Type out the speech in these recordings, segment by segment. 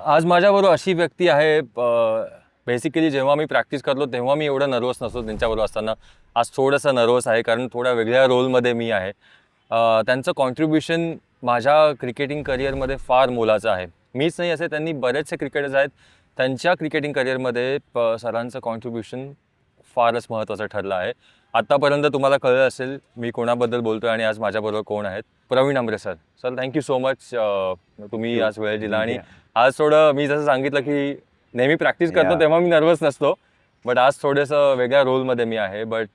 आज माझ्याबरोबर अशी व्यक्ती आहे, बेसिकली जेव्हा मी प्रॅक्टिस करतो तेव्हा मी एवढं नर्वस नसतो त्यांच्याबरोबर असताना. आज थोडंसं नर्वस आहे कारण थोड्या वेगळ्या रोलमध्ये मी आहे. त्यांचं कॉन्ट्रिब्युशन माझ्या क्रिकेटिंग करिअरमध्ये फार मोलाचं आहे. मीच नाही, असे त्यांनी बरेचसे क्रिकेटर्स आहेत, त्यांच्या क्रिकेटिंग करिअरमध्ये सरांचं कॉन्ट्रिब्युशन फारच महत्त्वाचं ठरलं आहे. आत्तापर्यंत तुम्हाला कळलं असेल मी कोणाबद्दल बोलतो आहे आणि आज माझ्याबरोबर कोण आहेत. Pravin Amre sir. Sir thank you so much, तुम्ही आज वेळ दिला. आणि आज थोडं मी जसं सांगितलं की नेहमी प्रॅक्टिस करतो तेव्हा मी नर्वस नसतो, बट आज थोडंसं वेगळ्या रोलमध्ये मी आहे. बट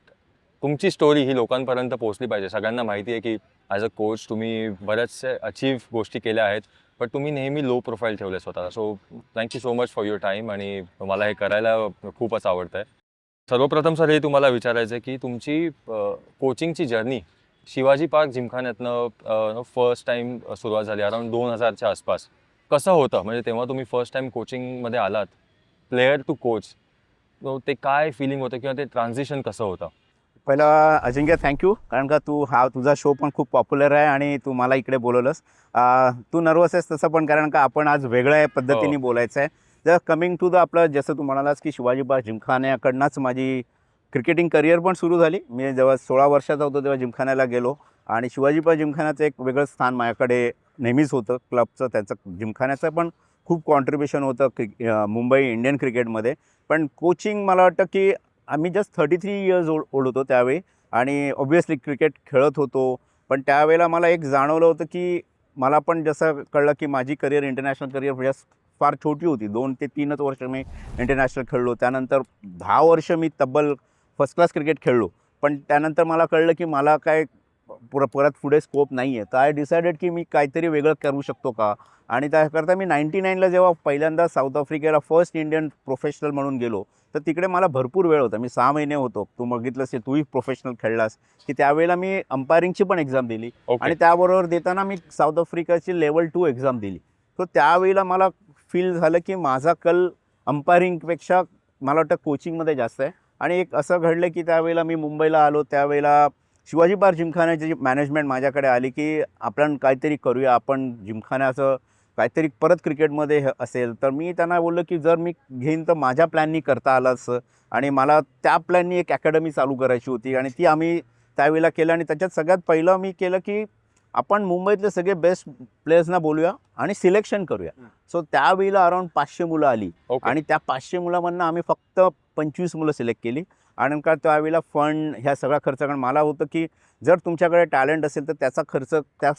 तुमची स्टोरी ही लोकांपर्यंत पोहोचली पाहिजे. सगळ्यांना माहिती आहे की ॲज अ कोच तुम्ही बऱ्याचशा अचीव गोष्टी केल्या आहेत, बट तुम्ही नेहमी लो प्रोफाईल ठेवले स्वतःला. So thank you so much for your time आणि मला हे करायला खूपच आवडतं आहे. सर्वप्रथम सर हे तुम्हाला विचारायचं आहे की तुमची कोचिंगची जर्नी शिवाजी पार्क जिमखान्यातनं फर्स्ट टाईम सुरुवात झाली अराउंड 2000च्या आसपास. कसं होतं म्हणजे तेव्हा तुम्ही फर्स्ट टाईम कोचिंगमध्ये आलात, प्लेयर टू कोच, ते काय फिलिंग होतं किंवा ते ट्रान्झिशन कसं होतं? पहिला अजिंक्य थँक्यू, कारण का तुझा शो पण खूप पॉप्युलर आहे आणि तू मला इकडे बोलवलंस. तू नर्वस आहेस तसं पण, कारण का आपण आज वेगळ्या पद्धतीने बोलायचं आहे. जर कमिंग टू द आपलं, जसं तू म्हणालास की शिवाजी पार्क जिमखान्याकडनंच माझी क्रिकेटिंग करिअर पण सुरू झाली. मी जेव्हा 16 वर्षाचा होतो तेव्हा जिमखान्याला गेलो आणि शिवाजी पार्क जिमखान्याचं एक वेगळं स्थान माझ्याकडे नेहमीच होतं. क्लबचं, त्याचं जिमखान्याचं पण खूप कॉन्ट्रिब्युशन होतं मुंबई इंडियन क्रिकेटमध्ये. पण कोचिंग मला वाटतं की आम्ही जस्ट 33 इयर्स ओल्ड होतो त्यावेळी आणि ऑब्व्हियसली क्रिकेट खेळत होतो. पण त्यावेळेला मला एक जाणवलं होतं की मला पण जसं कळलं की माझी करिअर, इंटरनॅशनल करिअर जस्ट फार छोटी होती. 2 ते 3च वर्ष मी इंटरनॅशनल खेळलो. त्यानंतर 10 वर्ष मी तब्बल फर्स्ट क्लास क्रिकेट खेळलो. पण त्यानंतर मला कळलं की मला काय परत पुढे स्कोप नाही आहे. तर आय डिसायडेड की मी काहीतरी वेगळं करू शकतो का. आणि त्याकरता मी 99ला जेव्हा पहिल्यांदा साऊथ आफ्रिकेला फर्स्ट इंडियन प्रोफेशनल म्हणून गेलो, तर तिकडे मला भरपूर वेळ होता. मी 6 महिने होतो. तू बघितलं असेल, तूही प्रोफेशनल खेळलास, की त्यावेळेला मी अंपायरिंगची पण एक्झाम दिली. आणि त्याबरोबर देताना मी साऊथ आफ्रिकाची लेवल 2 एक्झाम दिली. तर त्यावेळेला मला फील झालं की माझा कल अंपायरिंगपेक्षा मला वाटतं कोचिंगमध्ये जास्त आहे. आणि एक असं घडलं की त्यावेळेला मी मुंबईला आलो. त्यावेळेला शिवाजी पार्क जिमखान्याची मॅनेजमेंट माझ्याकडे आली की आपण काहीतरी करूया, आपण जिमखान्याचं काहीतरी परत क्रिकेटमध्ये असेल. तर मी त्यांना बोललो की जर मी घेईन तर माझ्या प्लॅननी करता आलं असं. आणि मला त्या प्लॅननी एक अकॅडमी चालू करायची होती आणि ती आम्ही त्यावेळेला केलं. आणि त्याच्यात सगळ्यात पहिलं मी केलं की आपण मुंबईतले सगळे बेस्ट प्लेयर्सना बोलूया आणि सिलेक्शन करूया. सो त्यावेळेला अराउंड 500 मुलं आली. आणि त्या 500 मुलांमधनं आम्ही फक्त 25 मुलं सिलेक्ट केली. आणि का त्यावेळेला फंड ह्या सगळा खर्च, कारण मला होतं की जर तुमच्याकडे टॅलेंट असेल तर त्याचा खर्च त्या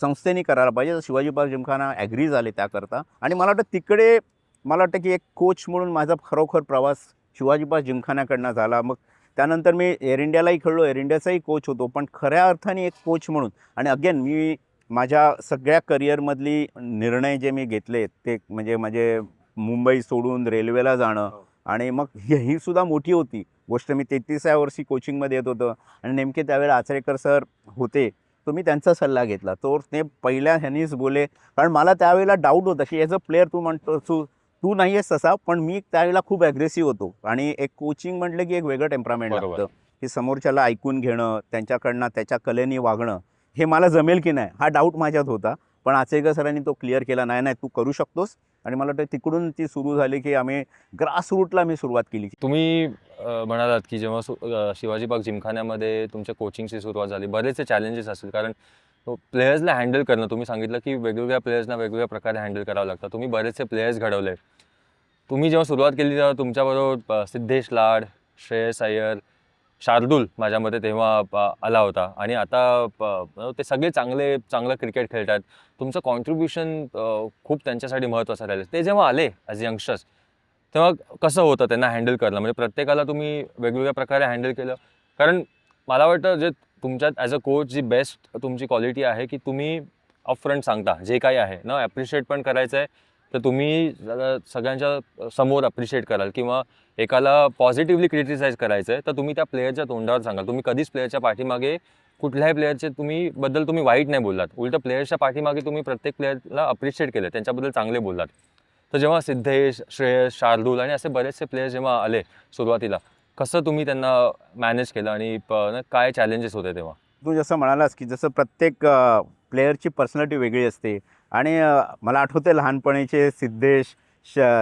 संस्थेने करायला पाहिजे. तर शिवाजी पार्क जिमखाना ॲग्री झाले त्याकरता. आणि मला वाटतं तिकडे मला वाटतं की एक कोच म्हणून माझा खरोखर प्रवास शिवाजी पार्क जिमखान्याकडनं झाला. मग त्यानंतर मी एअर इंडियालाही खेळलो, एअर इंडियाचाही कोच होतो. पण खऱ्या अर्थाने एक कोच म्हणून, आणि अगेन मी माझ्या सगळ्या करिअरमधली निर्णय जे मी घेतले ते म्हणजे मुंबई सोडून रेल्वेला जाणं. आणि मग ही सुद्धा मोठी होती गोष्ट. मी 33व्या वर्षी कोचिंगमध्ये येत होतं आणि नेमके त्यावेळेला आचरेकर सर होते. तो मी त्यांचा सल्ला घेतला. तो ते पहिल्या ह्यांनीच बोले, कारण मला त्यावेळेला डाऊट होता की ॲज अ प्लेअर तू म्हणतो तू नाही आहेस तसा, पण मी त्यावेळेला खूप ॲग्रेसिव्ह होतो. आणि एक कोचिंग म्हटलं की एक वेगळं टेम्परामेंट लागतं की समोरच्याला ऐकून घेणं, त्यांच्याकडनं त्याच्या कलेने वागणं, हे मला जमेल की नाही हा डाऊट माझ्यात होता. पण आचरेकर सरांनी तो क्लिअर केला, नाही नाही तू करू शकतोस. आणि मला वाटतं तिकडून ती सुरू झाली की आम्ही ग्रासरूटला मी सुरुवात केली. तुम्ही म्हणालात की जेव्हा शिवाजी पार्क जिमखान्यामध्ये तुमच्या कोचिंगची सुरुवात झाली, बरेचसे चॅलेंजेस असतील कारण प्लेयर्सला हँडल करणं. तुम्ही सांगितलं की वेगवेगळ्या प्लेयर्सना वेगवेगळ्या प्रकारे हँडल करावं लागतं. तुम्ही बरेचसे प्लेयर्स घडवले. तुम्ही जेव्हा सुरुवात केली तेव्हा तुमच्याबरोबर सिद्धेश लाड, श्रेयस अय्यर, शार्दूल माझ्यामध्ये तेव्हा आला होता. आणि आता ते सगळे चांगलं क्रिकेट खेळतात. तुमचं कॉन्ट्रिब्युशन खूप त्यांच्यासाठी महत्त्वाचं राहिलं. ते जेव्हा आले ॲज यंगस्टर्स, तेव्हा कसं होतं त्यांना हँडल करणं? म्हणजे प्रत्येकाला तुम्ही वेगवेगळ्या प्रकारे हँडल केलं. कारण मला वाटतं जे तुमच्यात ॲज अ कोच जी बेस्ट तुमची क्वालिटी आहे की तुम्ही अपफ्रंट सांगता जे काही आहे ना, ॲप्रिशिएट पण करायचं आहे तर तुम्ही सगळ्यांच्या समोर अप्रिशिएट कराल. किंवा एकाला पॉझिटिव्हली क्रिटिसाइज करायचं आहे तर तुम्ही त्या प्लेयरच्या तोंडावर सांगाल. तुम्ही कधीच प्लेयरच्या पाठीमागे कुठल्याही प्लेयरचे बद्दल तुम्ही वाईट नाही बोललात. उलटं प्लेयर्सच्या पाठीमागे तुम्ही प्रत्येक प्लेयरला अप्रिशिएट केलं, त्यांच्याबद्दल चांगले बोललात. तर जेव्हा सिद्धेश, श्रेयस, शार्दूल आणि असे बरेचसे प्लेयर्स जेव्हा आले सुरुवातीला, कसं तुम्ही त्यांना मॅनेज केलं आणि काय चॅलेंजेस होते तेव्हा? तू जसं म्हणालास की जसं प्रत्येक प्लेयरची पर्सनॅलिटी वेगळी असते. आणि मला आठवते लहानपणीचे सिद्धेश,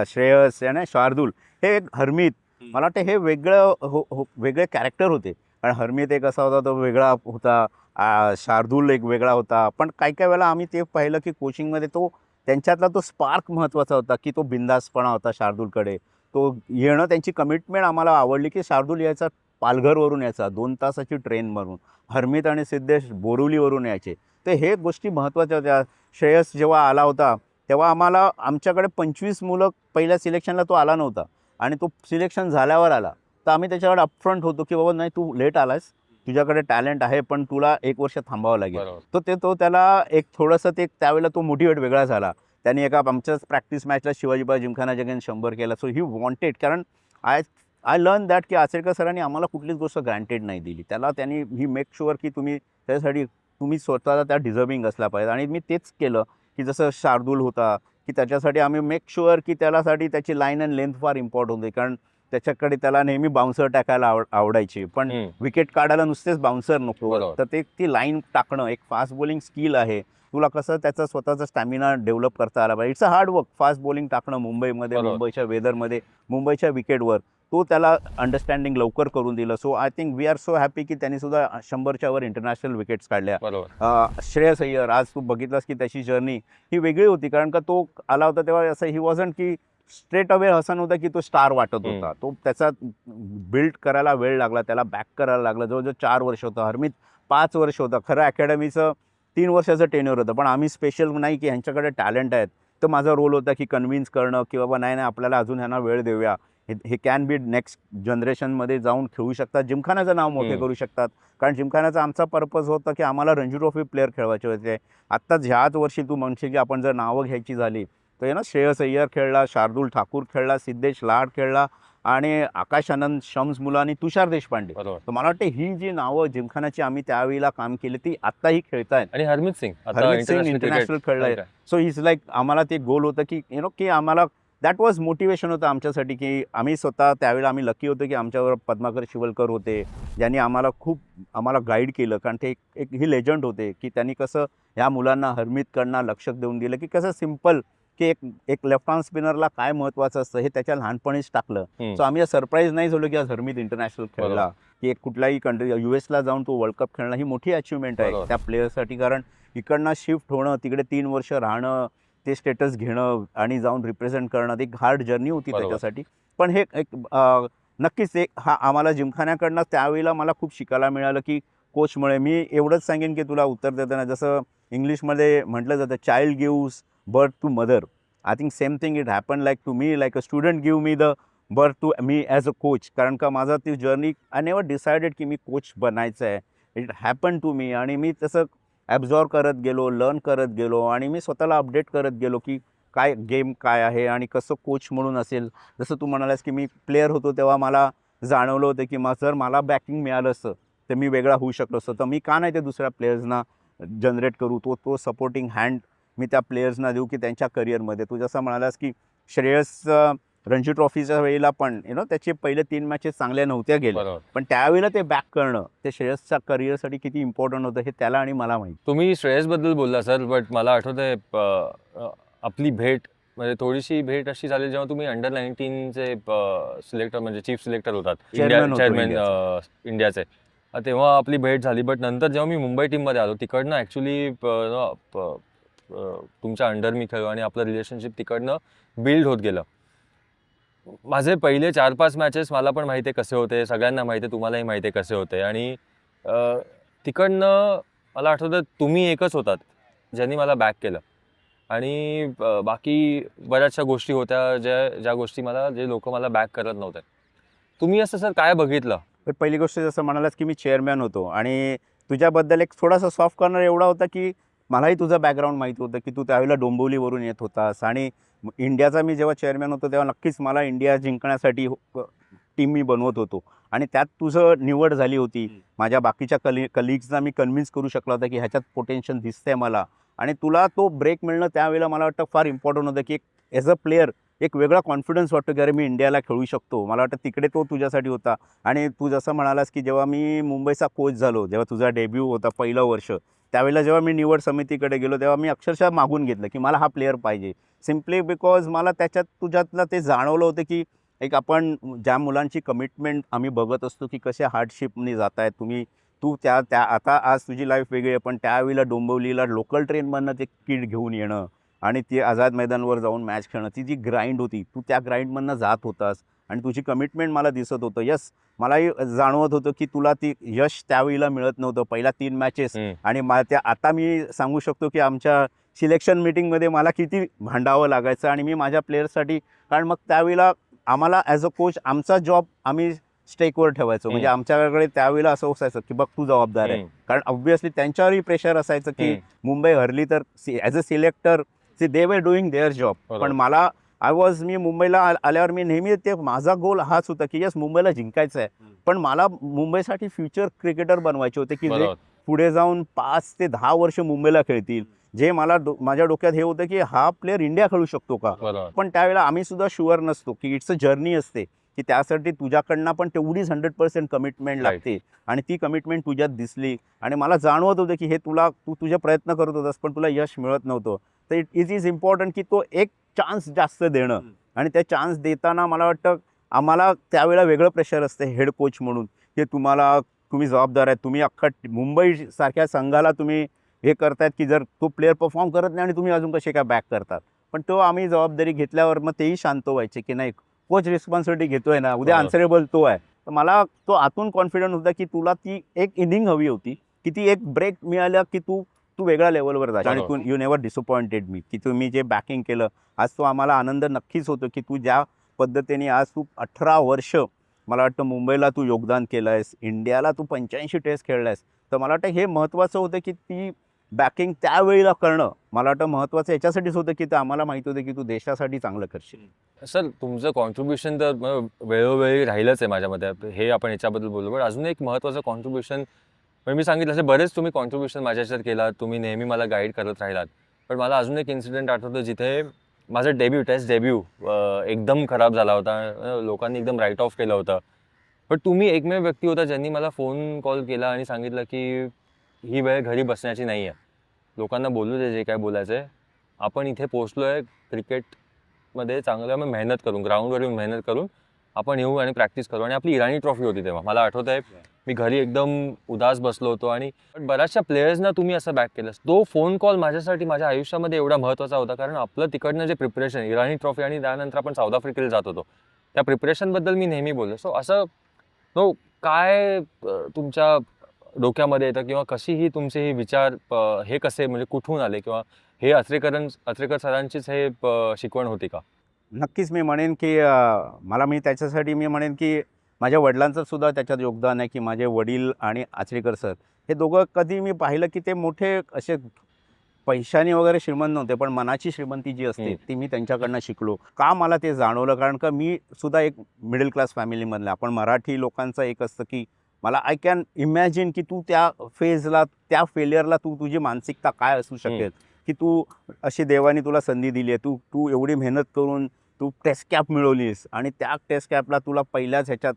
श्रेयस आणि शार्दूल, हे एक हरमीत, मला वाटतं हे वेगळं वेगळे कॅरेक्टर होते. कारण हरमीत एक असा होता, तो वेगळा होता, शार्दूल एक वेगळा होता. पण काही काही वेळेला आम्ही ते पाहिलं की कोचिंगमध्ये तो त्यांच्यातला तो स्पार्क महत्त्वाचा होता, की तो बिंदासपणा होता शार्दूलकडे. तो येणं, त्यांची कमिटमेंट आम्हाला आवडली, की शार्दूल यायचा पालघरवरून यायचा 2 तासाची ट्रेनवरून. हरमीत आणि सिद्धेश बोरिवलीवरून यायचे. तर हे गोष्टी महत्त्वाच्या होत्या. श्रेयस जेव्हा आला होता तेव्हा आमच्याकडे 25 मुलं, पहिल्या सिलेक्शनला तो आला नव्हता आणि तो सिलेक्शन झाल्यावर आला. तर आम्ही त्याच्याकडे अपफ्रंट होतो, की बाबा नाही, तू लेट आलास, तुझ्याकडे टॅलेंट आहे, पण तुला 1 वर्ष थांबावं लागेल. बरोबर. तो त्याला एक थोडंसं त्यावेळेला तो मोटिवेट वेगळा झाला. त्यांनी एका आमच्याच प्रॅक्टिस मॅचला शिवाजीबाई जिमखानाच्या अगेन्स्ट 100 केला. सो ही वॉन्टेड, कारण आय लर्न दॅट की आचरेकर सरांनी आम्हाला कुठलीच गोष्ट ग्रँटेड नाही दिली. त्यांनी ही मेक शुअर की त्याच्यासाठी तुम्ही स्वतःला त्या डिझर्विंग असला पाहिजे. आणि मी तेच केलं, की जसं शार्दूल होता, की त्याच्यासाठी आम्ही मेक शुअर की त्याच्यासाठी त्याची लाईन अँड लेंथ फार इम्पॉर्टंट होती. कारण त्याच्याकडे त्याला नेहमी बाउन्सर टाकायला आवडायची, पण विकेट काढायला नुसतेच बाउन्सर नको. बरोबर. तर ती लाईन टाकणं एक फास्ट बॉलिंग स्किल आहे. तुला कसं त्याचा स्वतःचा स्टॅमिना डेव्हलप करता आला पाहिजे. It's a hard work fast bowling टाकणं मुंबईमध्ये, बरोबर. मुंबईच्या वेदरमध्ये, मुंबईच्या विकेटवर. तो त्याला अंडरस्टँडिंग लवकर करून दिलं. So I think we are so happy की त्यांनी सुद्धा 100च्या वर इंटरनॅशनल विकेट्स काढल्या. बरोबर. श्रेयस अय्यर, आज तू बघितलास की त्याची जर्नी ही वेगळी होती. कारण का तो आला होता तेव्हा असं ही वॉजंट की स्ट्रेट अवे असं नव्हतं की तो स्टार वाटत होता. तो त्याचा बिल्ड करायला वेळ लागला, त्याला बॅक करायला लागला. जवळजवळ 4 वर्ष होतं. हरमीत 5 वर्ष होतं. खरं अकॅडमीचं 3 वर्षाचं टेन्युअर होतं. पण आम्ही स्पेशल नाही की ह्यांच्याकडे टॅलेंट आहेत. तर माझा रोल होता की कन्व्हिन्स करणं की बाबा नाही आपल्याला अजून ह्यांना वेळ देऊया. हे कॅन बी नेक्स्ट जनरेशनमध्ये जाऊन खेळू शकतात, जिमखानाचं नाव मोठे करू शकतात. कारण जिमखानाचा आमचा पर्पज होता की आम्हाला रणजी ट्रॉफी प्लेअर खेळवायचे होते. आत्ताच ह्याच वर्षी तू म्हणशील की आपण जर नावं घ्यायची झाली तर श्रेयस अय्यर खेळला, शार्दूल ठाकूर खेळला, सिद्धेश लाड खेळला आणि आकाश आनंद, शम्स मुला आणि तुषार देशपांडे. तर मला वाटतं ही जी नावं जिमखानाची आम्ही त्यावेळेला काम केली ती आत्ताही खेळतायत. आणि हरमीत सिंग इंटरनॅशनल खेळलाय. सो इज लाईक आम्हाला ते गोल होतं की की आम्हाला दॅट वॉज मोटिवेशन होतं आमच्यासाठी, की आम्ही स्वतः त्यावेळेला आम्ही लकी होतो की आमच्यावर पद्माकर शिवलकर होते, ज्यांनी आम्हाला गाईड केलं. कारण ते एक ही लेजंड होते की त्यांनी कसं ह्या मुलांना हरमीतकडनं लक्ष देऊन दिलं की कसं सिम्पल की एक लेफ्ट हँड स्पिनरला काय महत्त्वाचं असतं हे त्याच्या लहानपणीच टाकलं. सो आम्ही सरप्राईज नाही झालो की आज हरमीत इंटरनॅशनल खेळला, की एक कुठल्याही कंट्री US जाऊन तो वर्ल्ड कप खेळणं ही मोठी अचिव्हमेंट आहे त्या प्लेयरसाठी. कारण इकडनं शिफ्ट होणं, तिकडे 3 वर्ष राहणं, ते स्टेटस घेणं आणि जाऊन रिप्रेझेंट करणं, ती एक हार्ड जर्नी होती त्याच्यासाठी. पण हे एक नक्कीच हा आम्हाला जिमखान्याकडनं त्यावेळेला मला खूप शिकायला मिळालं की कोचमुळे. मी एवढंच सांगेन की तुला उत्तर देताना, जसं इंग्लिशमध्ये म्हटलं जातं child gives birth to mother. I think same thing it happened like to me, like a student give me the birth to me as a coach. कारण का माझा ती जर्नी, आय नेवर डिसाइडेड की मी कोच बनायचं आहे. It happen to me. आणि मी तसं ॲब्झॉर्व करत गेलो, लर्न करत गेलो आणि मी स्वतःला अपडेट करत गेलो की काय गेम काय आहे आणि कसं कोच म्हणून असेल. जसं तू म्हणालास की मी प्लेअर होतो तेव्हा मला जाणवलं होतं की जर मला बॅकिंग मिळालं असतं तर मी वेगळा होऊ शकलो असतो. तर मी का नाही ते दुसऱ्या प्लेयर्सना जनरेट करू, तो सपोर्टिंग हँड मी त्या प्लेयर्सना देऊ की त्यांच्या करिअरमध्ये. तू जसं म्हणालास की श्रेयस रणजी ट्रॉफीच्या वेळेला पण त्याचे पहिले 3 मॅचेस चांगल्या नव्हत्या गेल्या, पण त्यावेळेला ते बॅक करणं ते श्रेयसच्या करिअरसाठी किती इम्पॉर्टंट होतं हे त्याला आणि मला माहिती. तुम्ही श्रेयसबद्दल बोलला सर, बट मला आठवतंय आपली भेट म्हणजे थोडीशी भेट अशी झाली जेव्हा तुम्ही अंडर 19चे सिलेक्टर म्हणजे चीफ सिलेक्टर होतात, चेअरमॅन इंडियाचे. तेव्हा आपली भेट झाली. बट नंतर जेव्हा मी मुंबई टीममध्ये आलो तिकडनं ॲक्च्युली तुमच्या अंडर मी खेळलो आणि आपलं रिलेशनशिप तिकडनं बिल्ड होत गेलं. माझे पहिले 4-5 मॅचेस मला पण माहिती आहे कसे होते, सगळ्यांना माहिती आहे, तुम्हालाही माहिती आहे कसे होते. आणि तिकडनं मला आठवतं तुम्ही एकच होतात ज्यांनी मला बॅक केलं. आणि बाकी बऱ्याचशा गोष्टी होत्या ज्या गोष्टी जे लोक मला बॅक करत नव्हते. तुम्ही असं सर काय बघितलं? पहिली गोष्ट जसं म्हणालास की मी चेअरमॅन होतो आणि तुझ्याबद्दल एक थोडासा सॉफ्ट कॉर्नर एवढा होता की मलाही तुझं बॅकग्राऊंड माहिती होतं की तू त्यावेळेला डोंबिवलीवरून येत होतास. आणि इंडियाचा मी जेव्हा चेअरमॅन होतो तेव्हा नक्कीच मला इंडिया जिंकण्यासाठी टीम मी बनवत होतो आणि त्यात तुझं निवड झाली होती. माझ्या बाकीच्या कलिग्सना मी कन्व्हिन्स करू शकलो होतं की ह्याच्यात पोटेन्शियल दिसतंय मला. आणि तुला तो ब्रेक मिळणं त्यावेळेला मला वाटतं फार इम्पॉर्टंट होतं की ॲज अ प्लेअर एक वेगळा कॉन्फिडन्स वाटतो की अरे मी इंडियाला खेळू शकतो. मला वाटतं तिकडे तो तुझ्यासाठी होता. आणि तू जसं म्हणालास की जेव्हा मी मुंबईचा कोच झालो, जेव्हा तुझा डेब्यू होता पहिलं वर्ष, त्यावेळेला जेव्हा मी निवड समितीकडे गेलो तेव्हा मी अक्षरशः मागून घेतलं की मला हा प्लेअर पाहिजे. सिम्पली बिकॉज मला त्याच्यात तुझ्यातलं ते जाणवलं होतं की एक आपण ज्या मुलांची कमिटमेंट आम्ही बघत असतो की कशा हार्डशिपनी जात आहेत तुम्ही. तू त्या त्या आता आज तुझी लाईफ वेगळी आहे, पण त्यावेळेला डोंबिवलीला लोकल ट्रेनमधनं ते किट घेऊन येणं आणि ती आझाद मैदानवर जाऊन मॅच खेळणं, ती जी ग्राइंड होती, तू त्या ग्राइंडमधनं जात होतास आणि तुझी कमिटमेंट मला दिसत होतं. यस, मलाही जाणवत होतं की तुला ती यश त्यावेळेला मिळत नव्हतं. पहिल्या 3 मॅचेस आणि त्या आता मी सांगू शकतो की आमच्या सिलेक्शन मीटिंगमध्ये मला किती भांडावं लागायचं आणि मी माझ्या प्लेयर्ससाठी, कारण मग त्यावेळेला आम्हाला ॲज अ कोच आमचा जॉब आम्ही स्टेकवर ठेवायचो. म्हणजे आमच्याकडे त्यावेळेला असं असायचं की बघ तू जबाबदार आहे, कारण ऑब्व्हियसली त्यांच्यावरही प्रेशर असायचं की मुंबई हरली तर ॲज अ सिलेक्टर दे वर डुईंग देअर जॉब. पण मला मी मुंबईला आल्यावर मी नेहमी ते माझा गोल हाच होता की यस मुंबईला जिंकायचं आहे, पण मला मुंबईसाठी फ्युचर क्रिकेटर बनवायचे होते की जे पुढे जाऊन 5 ते 10 वर्ष मुंबईला खेळतील. जे मला माझ्या डोक्यात हे होतं की हा प्लेअर इंडिया खेळू शकतो का. पण त्यावेळेला आम्ही सुद्धा शुअर नसतो की इट्स अ जर्नी असते की त्यासाठी तुझ्याकडनं पण तेवढीच 100% कमिटमेंट लागते आणि ती कमिटमेंट तुझ्यात दिसली आणि मला जाणवत होतं की हे तू तुझे प्रयत्न करत होतास पण तुला यश मिळत नव्हतं. तर इट इज इम्पॉर्टंट की तो एक चान्स जास्त देणं आणि त्या चान्स देताना मला वाटतं आम्हाला त्यावेळेला वेगळं प्रेशर असते हेड कोच म्हणून की तुम्ही जबाबदार आहेत, तुम्ही अख्खा मुंबईसारख्या संघाला तुम्ही हे करतायत की जर तो प्लेअर परफॉर्म करत नाही आणि तुम्ही अजून कसे काय बॅक करतात. पण तो आम्ही जबाबदारी घेतल्यावर मग तेही शांत व्हायचे की नाही कोच रिस्पॉन्सिबिलिटी घेतोय ना, उद्या आन्सरेबल तो आहे. तर मला तो आतून कॉन्फिडंट होता की तुला ती एक इनिंग हवी होती की ती एक ब्रेक मिळाल्या की तू वेगळ्या लेवलवर जाशील आणि तू यू नेव्हर डिसअपॉइंटेड मी की तुम्ही जे बॅकिंग केलं. आज तो आम्हाला आनंद नक्कीच होतो की तू ज्या पद्धतीने आज तू 18 वर्ष मला वाटतं मुंबईला तू योगदान केलं आहेस, इंडियाला तू 85 टेस्ट खेळला आहेस. तर मला वाटतं हे महत्त्वाचं होतं की ती बॅकिंग त्यावेळेला करणं मला वाटतं महत्त्वाचं याच्यासाठीच होतं की आम्हाला माहिती होतं की तू देशासाठी चांगलं करशील. सर तुमचं कॉन्ट्रीब्युशन तर वेळोवेळी राहिलंच आहे माझ्या मते, हे आपण याच्याबद्दल बोलू. पण अजून एक महत्त्वाचं कॉन्ट्रीब्युशन पण मी सांगितलं असे बरेच तुम्ही कॉन्ट्रीब्युशन माझ्या ह्याच्यात केलात, तुम्ही नेहमी मला गाईड करत राहिलात. पण मला अजून एक इन्सिडेंट आठवतो जिथे माझं टेस्ट डेब्यू एकदम खराब झाला होता. लोकांनी एकदम राईट ऑफ केलं होतं. पण तुम्ही एकमेव व्यक्ती होता ज्यांनी मला फोन कॉल केला आणि सांगितलं की ही वेळ घरी बसण्याची नाही आहे. लोकांना बोलू दे जे काय बोलायचं आहे. आपण इथे पोचलो आहे क्रिकेटमध्ये चांगलं मग मेहनत करून, ग्राउंडवर येऊन मेहनत करून आपण येऊ आणि प्रॅक्टिस करू. आणि आपली इराणी ट्रॉफी होती तेव्हा. मला आठवत आहे मी घरी एकदम उदास बसलो होतो आणि बऱ्याचशा प्लेयर्सना तुम्ही असं बॅक केलं. तो फोन कॉल माझ्यासाठी माझ्या आयुष्यामध्ये एवढा महत्त्वाचा होता कारण आपलं तिकडनं जे प्रिपरेशन इराणी ट्रॉफी आणि त्यानंतर आपण साऊथ आफ्रिकेला जात होतो त्या प्रिपरेशनबद्दल मी नेहमी बोललो. सो असं काय तुमच्या डोक्यामध्ये येतं किंवा कशी ही तुमचे हे विचार हे कसे म्हणजे कुठून आले किंवा हे अत्रेकर सरांचीच हे शिकवण होती का? नक्कीच मी म्हणेन की मी त्याच्यासाठी मी म्हणेन की माझ्या वडिलांचं सुद्धा त्याच्यात योगदान आहे की माझे वडील आणि आचरेकर सर हे दोघं कधी मी पाहिलं की ते मोठे असे पैशाने वगैरे श्रीमंत नव्हते, पण मनाची श्रीमंती जी असते ती मी त्यांच्याकडनं शिकलो. का मला ते जाणवलं कारण का मी सुद्धा एक मिडल क्लास फॅमिलीमधला. आपण मराठी लोकांचं एक असतं की मला आय कॅन इमॅजिन की तू त्या फेजला त्या फेलियरला तुझी मानसिकता काय असू शकेल की तू अशी देवाने तुला संधी दिली आहे, तू एवढी मेहनत करून तू टेस्ट कॅप मिळवलीस आणि त्या टेस्ट कॅपला तुला पहिल्याच ह्याच्यात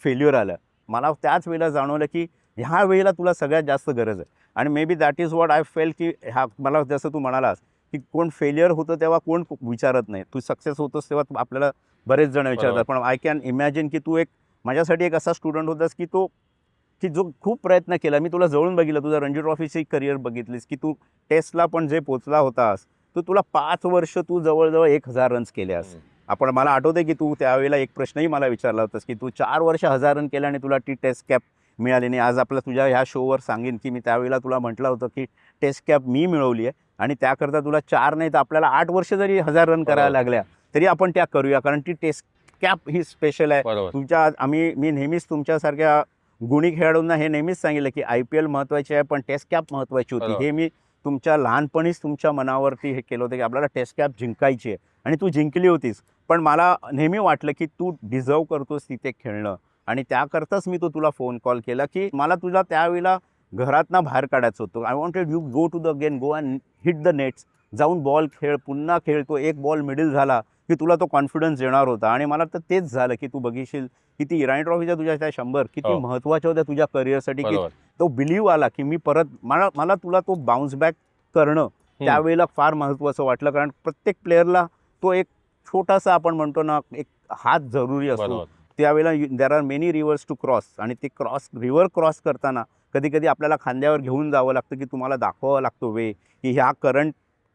फेल्युअर आलं. मला त्याच वेळेला जाणवलं की ह्या वेळेला तुला सगळ्यात जास्त गरज आहे आणि may be that is what I fail की मला जसं तू म्हणालास की कोण फेल्युअर होतं तेव्हा कोण विचारत नाही, तू सक्सेस होतोस तेव्हा आपल्याला बरेच जण विचारतात. पण आय कॅन इमॅजिन की तू माझ्यासाठी एक असा स्टुडंट होतास की जो खूप प्रयत्न केला. मी तुला जवळून बघितलं, तुझं रणजी ट्रॉफीची करिअर बघितलीस की तू टेस्टला पण जे पोचला होतास तुला 5 वर्ष तू जवळजवळ 1000 रन्स केल्यास. मला आठवतं की तू त्यावेळेला एक प्रश्नही मला विचारला होतास की तू 4 वर्ष 1000 रन केले आणि तुला टी टेस्ट कॅप मिळाली नाही. आज तुझ्या ह्या शोवर सांगेन की मी त्यावेळेला तुला म्हटलं होतं की टेस्ट कॅप मी मिळवली आहे आणि त्याकरता तुला 4 नाही तर आपल्याला 8 वर्ष जरी 1000 रन करायला लागल्या तरी आपण त्या करूया, कारण ती टेस्ट कॅप ही स्पेशल आहे. मी नेहमीच तुमच्यासारख्या गुणी खेळाडूंना हे नेहमीच सांगितलं की IPL महत्त्वाची आहे पण टेस्ट कॅप महत्त्वाची होती. हे मी तुमच्या लहानपणीच तुमच्या मनावरती हे केलं होतं की आपल्याला टेस्ट कॅप जिंकायची आहे आणि तू जिंकली होतीस. पण मला नेहमी वाटलं की तू डिझर्व करतोस तिथे खेळणं आणि त्याकरताच मी तुला फोन कॉल केला की मला तुला त्यावेळेला घरातनं बाहेर काढायचं होतं. I wanted you go to the game, go and hit the nets जाऊन बॉल खेळ, पुन्हा खेळ, तो एक बॉल मिडल झाला की तुला तो कॉन्फिडन्स येणार होता. आणि मला तर तेच झालं की तू बघिशील किती इराणी ट्रॉफीच्या तुझ्या त्या 100 किती हो. महत्त्वाच्या होत्या तुझ्या करिअरसाठी, की बरोबर. तो बिलीव्ह आला की मी परत मला मला तुला तो बाउन्स बॅक करणं त्यावेळेला फार महत्त्वाचं वाटलं. कारण प्रत्येक प्लेअरला तो एक छोटासा आपण म्हणतो ना एक हात जरुरी असतो. बरोबर. त्यावेळेला there are many rivers to cross, आणि ते रिव्हर क्रॉस करताना कधी कधी आपल्याला खांद्यावर घेऊन जावं लागतं की तुम्हाला दाखवावं लागतो वे की ह्या करंट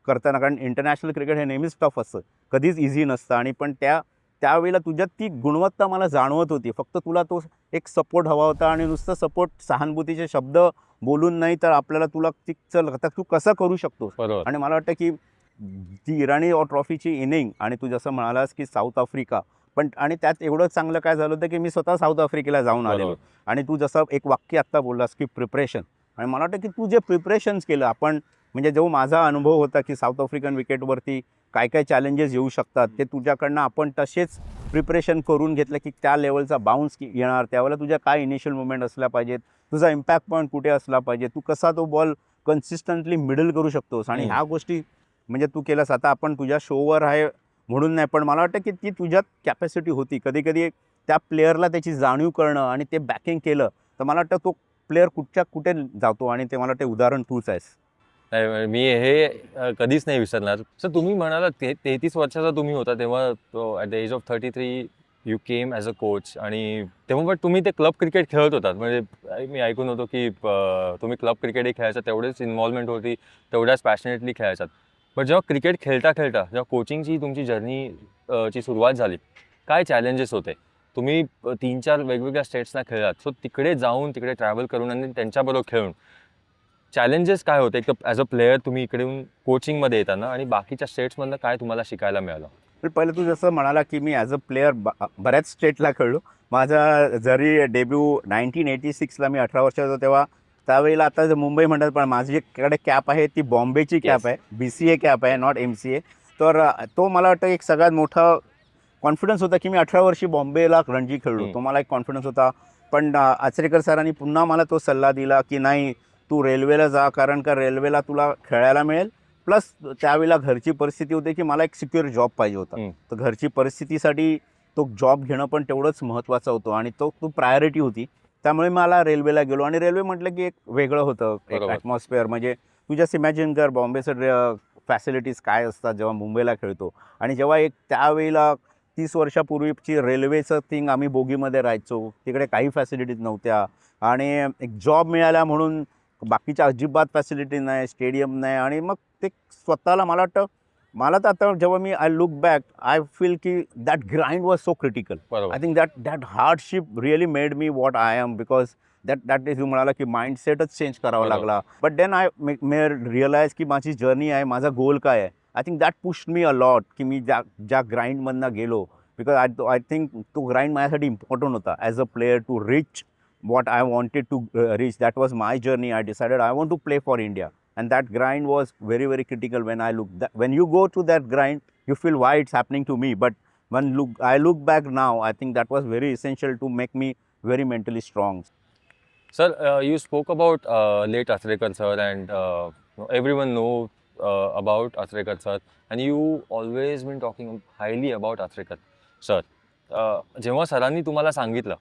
करताना. कारण इंटरनॅशनल क्रिकेट हे नेहमीच टफ असतं, कधीच इझी नसतं. आणि पण त्यावेळेला तुझ्यात ती गुणवत्ता मला जाणवत होती. फक्त तुला तो एक सपोर्ट हवा होता, आणि नुसतं सपोर्ट सहानुभूतीचे शब्द बोलून नाही, तर आपल्याला तुला ती चल आता तू कसं करू शकतोस. बरोबर. आणि मला वाटतं की ती इराणी ट्रॉफीची इनिंग, आणि तू जसं म्हणालास की साऊथ आफ्रिका, पण आणि त्यात एवढं चांगलं काय झालं होतं की मी स्वतः साऊथ आफ्रिकेला जाऊन आलेलो. बरोबर. आणि तू जसं एक वाक्य आत्ता बोललास की प्रिपरेशन, आणि मला वाटतं की तू जे प्रिपरेशन्स केलं आपण, म्हणजे जो माझा अनुभव होता की साऊथ आफ्रिकन विकेटवरती काय काय चॅलेंजेस येऊ शकतात, ते तुझ्याकडनं आपण तसेच प्रिपरेशन करून घेतलं की त्या लेवलचा बाउन्स येणार, त्यावेळेला तुझ्या काय इनिशियल मुवमेंट असल्या पाहिजेत, तुझा इम्पॅक्ट पॉईंट कुठे असला पाहिजे, तू कसा तो बॉल कन्सिस्टंटली मिडल करू शकतोस. आणि ह्या गोष्टी म्हणजे तू केलास. आता आपण तुझ्या शोवर आहे म्हणून नाही, पण मला वाटतं की ती तुझ्यात कॅपॅसिटी होती. कधी कधी त्या प्लेअरला त्याची जाणीव करणं आणि ते बॅकिंग केलं, तर मला वाटतं तो प्लेअर कुठे जातो. आणि ते मला वाटतं उदाहरण तूच आहेस. नाही, मी हे कधीच नाही विसरणार. सर तुम्ही म्हणालात 33 वर्षाचा तुम्ही होता तेव्हा, at the age of 33 you came as a coach, आणि तेव्हा पण तुम्ही ते क्लब क्रिकेट खेळत होतात. म्हणजे मी ऐकून होतो की तुम्ही क्लब क्रिकेटही खेळायचा, तेवढेच इन्व्हॉल्वमेंट होती, तेवढ्याच पॅशनेटली खेळायचात. पण जेव्हा क्रिकेट खेळता जेव्हा कोचिंगची तुमची जर्नी ची सुरुवात झाली, काय चॅलेंजेस होते? तुम्ही 3-4 वेगवेगळ्या स्टेट्सना खेळलात, सो तिकडे जाऊन तिकडे ट्रॅव्हल करून आणि त्यांच्याबरोबर खेळून चॅलेंजेस काय होते? एक तर ॲज अ प्लेयर तुम्ही इकडे येऊन कोचिंगमध्ये येताना, आणि बाकीच्या स्टेट्समधनं काय तुम्हाला शिकायला मिळालं? तर पहिलं तू जसं म्हणाला की मी ॲज अ प्लेअर बऱ्याच स्टेटला खेळलो. माझा जरी डेब्यू 1986ला मी 18 वर्षाचा होतो तेव्हा, त्यावेळेला आता जे मुंबई म्हणतात, पण माझ्याकडे कॅप आहे ती बॉम्बेची कॅप आहे, BCA कॅप आहे, नॉट MCA. तर तो मला वाटतं एक सगळ्यात मोठा कॉन्फिडन्स होता की मी 18 वर्षी बॉम्बेला रणजी खेळलो. तो मला एक कॉन्फिडन्स होता. पण आचरेकर सरांनी पुन्हा मला तो सल्ला दिला की नाही, तू रेल्वेला जा, कारण का रेल्वेला तुला खेळायला मिळेल. प्लस त्यावेळेला घरची परिस्थिती होती की मला एक सिक्युअर जॉब पाहिजे होता. तर घरची परिस्थितीसाठी तो जॉब घेणं पण तेवढंच महत्त्वाचं होतं, आणि तो प्रायोरिटी होती. त्यामुळे मला रेल्वेला गेलो. आणि रेल्वे म्हटलं की एक वेगळं होतं, एक बरोबर. ॲटमॉस्फिअर. म्हणजे तू जस्ट इमॅजिन कर बॉम्बेचं फॅसिलिटीज काय असतात जेव्हा मुंबईला खेळतो. आणि जेव्हा एक त्यावेळेला 30 वर्षापूर्वीची रेल्वेचं थिंग, आम्ही बोगीमध्ये राहायचो, तिकडे काही फॅसिलिटीज नव्हत्या. आणि एक जॉब मिळाला म्हणून बाकीच्या अजिबात फॅसिलिटी नाही, स्टेडियम नाही. आणि मग ते स्वतःला मला वाटतं, मला तर आता जेव्हा मी I look back, I feel की that grind was so critical. बरोबर. I think that hardship really made me what I am, because that is, म्हणाला की माइंडसेटच चेंज करावा बरोबर. लागला. But then I may realize की माझी जर्नी आहे, माझा गोल काय आहे. I think that pushed me a lot की मी ज्या ग्राइंडमधनं गेलो, बिकॉज आय थिंक तो ग्राइंड माझ्यासाठी इम्पॉर्टंट होता as a player to reach what I wanted to reach. That was my journey. I decided I want to play for India, and that grind was very, very critical. When you go to that grind, you feel why it's happening to me. But I look back now, I think that was very essential to make me very mentally strong. Sir, you spoke about late Athrekar sir, and everyone know about Athrekar sir, and you always been talking highly about Athrekar sir. जेव्हा सरांनी तुम्हाला सांगितलं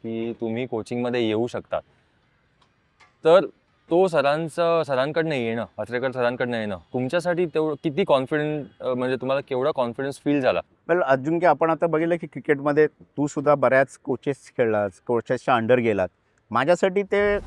की तुम्ही कोचिंगमध्ये येऊ शकता, तर तो सरांकडनं येणं, अत्रेकर सरांकडनं येणं तुमच्यासाठी तेवढं किती कॉन्फिडंट, म्हणजे तुम्हाला केवढा कॉन्फिडन्स फील झाला? वेल अजून की आपण आता बघितलं की क्रिकेटमध्ये तू सुद्धा बऱ्याच कोचेस खेळलास, कोचेसच्या अंडर गेलात. माझ्यासाठी ते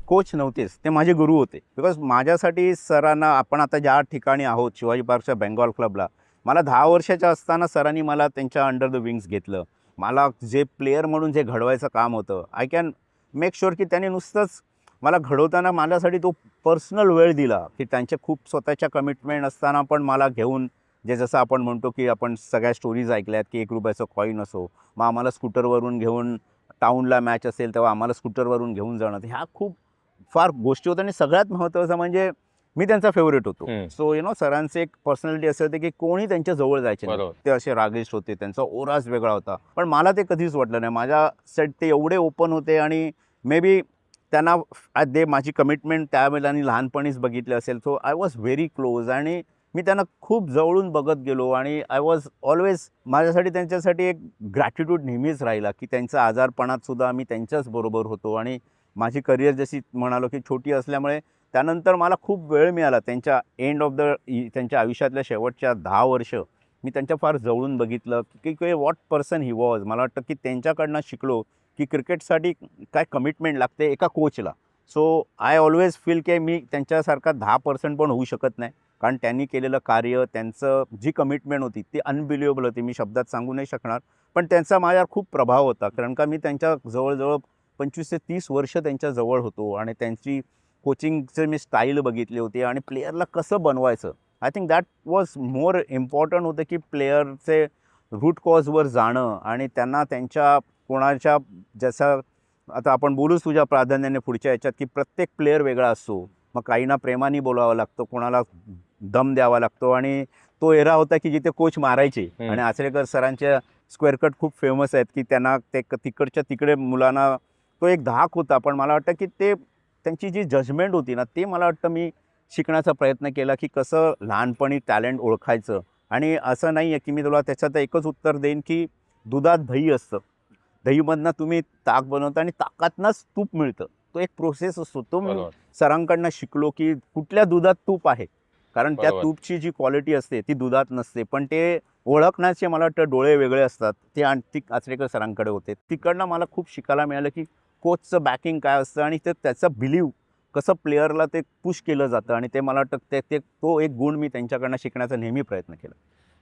कोच नव्हतेच, ते माझे गुरु होते. बिकॉज माझ्यासाठी सरांना, आपण आता ज्या ठिकाणी आहोत शिवाजी पार्कच्या बेंगॉल क्लबला, मला 10 वर्षाच्या असताना सरांनी मला त्यांच्या अंडर द विंग्स घेतलं. मला जे प्लेयर म्हणून जे घडवायचं काम होतं, आय कॅन मेक शुअर की त्यांनी नुसतंच मला घडवताना माझ्यासाठी तो पर्सनल वेळ दिला, की त्यांच्या खूप स्वतःच्या कमिटमेंट असताना पण मला घेऊन, जे जसं आपण म्हणतो की आपण सगळ्या स्टोरीज ऐकल्यात की ₹1 कॉईन असो, मग आम्हाला स्कूटरवरून घेऊन, टाऊनला मॅच असेल तेव्हा आम्हाला स्कूटरवरून घेऊन जाणं, ह्या खूप फार गोष्टी होत्या. आणि सगळ्यात महत्त्वाचं म्हणजे मी त्यांचा फेवरेट होतो. सो सरांचे एक पर्सनॅलिटी असे होते की कोणी त्यांच्या जवळ जायचे नाही. बरोबर. ते असे रागिष्ट होते, त्यांचा ओराच वेगळा होता. पण मला ते कधीच वाटलं नाही. माझ्या सेट ते एवढे ओपन होते, आणि मे बी त्यांना माझी कमिटमेंट त्यावेळेला लहानपणीच बघितली असेल. So I was very close. आणि मी त्यांना खूप जवळून बघत गेलो आणि आय वॉज ऑलवेज, माझ्यासाठी त्यांच्यासाठी एक ग्रॅटिट्यूड नेहमीच राहिला की त्यांच्या आजारपणात सुद्धा मी त्यांच्याच बरोबर होतो. आणि माझी करिअर जशी म्हणालो की छोटी असल्यामुळे त्यानंतर मला खूप वेळ मिळाला त्यांच्या एंड ऑफ त्यांच्या आयुष्यातल्या शेवटच्या 10 वर्ष मी त्यांच्या फार जवळून बघितलं की व्हॉट पर्सन ही वॉज. मला वाटतं की त्यांच्याकडनं शिकलो की क्रिकेटसाठी काय कमिटमेंट लागते एका कोचला. सो आय ऑलवेज फील की मी त्यांच्यासारखा 10% पण होऊ शकत नाही, कारण त्यांनी केलेलं कार्य, त्यांचं जी कमिटमेंट होती ती अनबिलिव्हेबल होती. मी शब्दात सांगू नाही शकणार, पण त्यांचा माझ्यावर खूप प्रभाव होता, कारण का मी त्यांच्या जवळजवळ 25 ते 30 वर्ष त्यांच्या जवळ होतो आणि त्यांची कोचिंगचे मी स्टाईल बघितली होती आणि प्लेयरला कसं बनवायचं. I think that was more important होतं की प्लेयरचे रूट कॉजवर जाणं आणि त्यांना त्यांच्या कोणाच्या, जसं आता आपण बोलूच तुझ्या प्राधान्याने पुढच्या याच्यात, की प्रत्येक प्लेयर वेगळा असतो. मग काहींना प्रेमाने बोलावं लागतं, कोणाला दम द्यावा लागतो. आणि तो एरा होता की जिथे कोच मारायचे. आणि आचरेकर सरांच्या स्क्वेअर कट खूप फेमस आहेत की त्यांना ते तिकडच्या तिकडे मुलांना तो एक धाक होता. पण मला वाटतं की ते त्यांची जी जजमेंट होती ना, ते मला वाटतं मी शिकण्याचा प्रयत्न केला की कसं लहानपणी टॅलेंट ओळखायचं. आणि असं नाही आहे की मी तुला त्याच्यात एकच उत्तर देईन की दुधात दही असतं, दहीमधनं तुम्ही ताक बनवता आणि ताकातनंच तूप मिळतं. तो एक प्रोसेस असतो. तो मी सरांकडनं शिकलो की कुठल्या दुधात तूप आहे, कारण त्या तूपची जी क्वालिटी असते ती दुधात नसते. पण ते ओळखण्याचे मला वाटतं डोळे वेगळे असतात. ते आणखी आचरेकर सरांकडे होते. तिकडनं मला खूप शिकायला मिळालं की कोचचं बॅकिंग काय असतं आणि ते त्याचं बिलीव कसं प्लेअरला ते पुश केलं जातं. आणि ते मला वाटतं तो एक गुण मी त्यांच्याकडनं शिकण्याचा नेहमी प्रयत्न केला.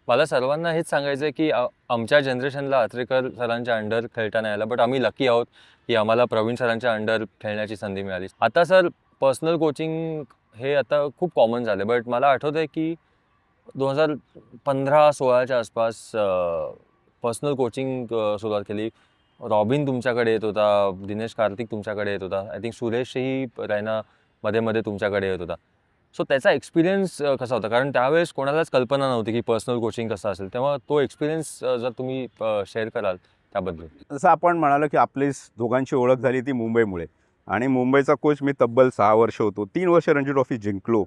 मला सर्वांना हेच सांगायचं आहे की आमच्या जनरेशनला आचरेकर सरांच्या अंडर खेळता नाही आलं, बट आम्ही लकी आहोत की आम्हाला प्रवीण सरांच्या अंडर खेळण्याची संधी मिळाली. आता सर पर्सनल कोचिंग हे आता खूप कॉमन झालं, बट मला आठवतं आहे की 2015-16च्या आसपास पर्सनल कोचिंग सुरुवात केली. रॉबिन तुमच्याकडे येत होता, दिनेश कार्तिक तुमच्याकडे येत होता, आय थिंक सुरेशही रैना मध्ये मध्ये तुमच्याकडे येत होता. सो त्याचा एक्सपिरियन्स कसा होता? कारण त्यावेळेस कोणालाच कल्पना नव्हती की पर्सनल कोचिंग कसं असेल. तेव्हा तो एक्सपिरियन्स जर तुम्ही शेअर कराल त्याबद्दल. जसं आपण म्हणालो की आपली दोघांची ओळख झाली ती मुंबईमुळे. आणि मुंबईचा कोच मी तब्बल 6 वर्ष होतो. 3 वर्ष रणजी ट्रॉफी जिंकलो.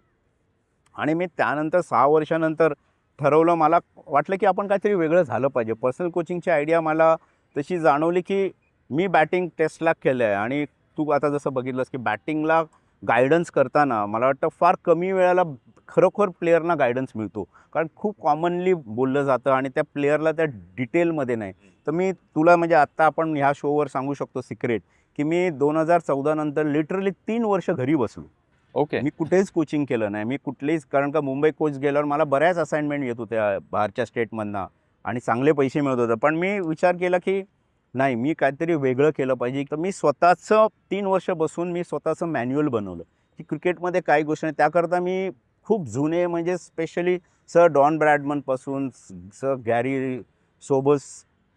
आणि मी त्यानंतर 6 वर्षानंतर ठरवलं, मला वाटलं की आपण काहीतरी वेगळं झालं पाहिजे. पर्सनल कोचिंगची आयडिया मला तशी जाणवली की मी बॅटिंग टेस्टला केलं आहे आणि तू आता जसं बघितलंस की बॅटिंगला गायडन्स करताना मला वाटतं फार कमी वेळेला खरोखर प्लेयरना गायडन्स मिळतो. कारण खूप कॉमनली बोललं जातं आणि त्या प्लेयरला त्या डिटेलमध्ये नाही. तर मी तुला म्हणजे आत्ता आपण ह्या शोवर सांगू शकतो सिक्रेट की मी 2014 नंतर लिटरली 3 वर्ष घरी बसलो. ओके. मी कुठेच कोचिंग केलं नाही. मी कुठलेच, कारण का मुंबई कोच गेल्यावर मला बऱ्याच असाइनमेंट येत होत्या बाहेरच्या स्टेटमधनं आणि चांगले पैसे मिळत होते. पण मी विचार केला की नाही, मी काहीतरी वेगळं केलं पाहिजे. तर मी स्वतःचं 3 वर्ष बसून मी स्वतःचं मॅन्युअल बनवलं की क्रिकेटमध्ये काही गोष्टी नाही. त्याकरता मी खूप जुने म्हणजे स्पेशली सर डॉन ब्रॅडमनपासून sir Gary Sobers,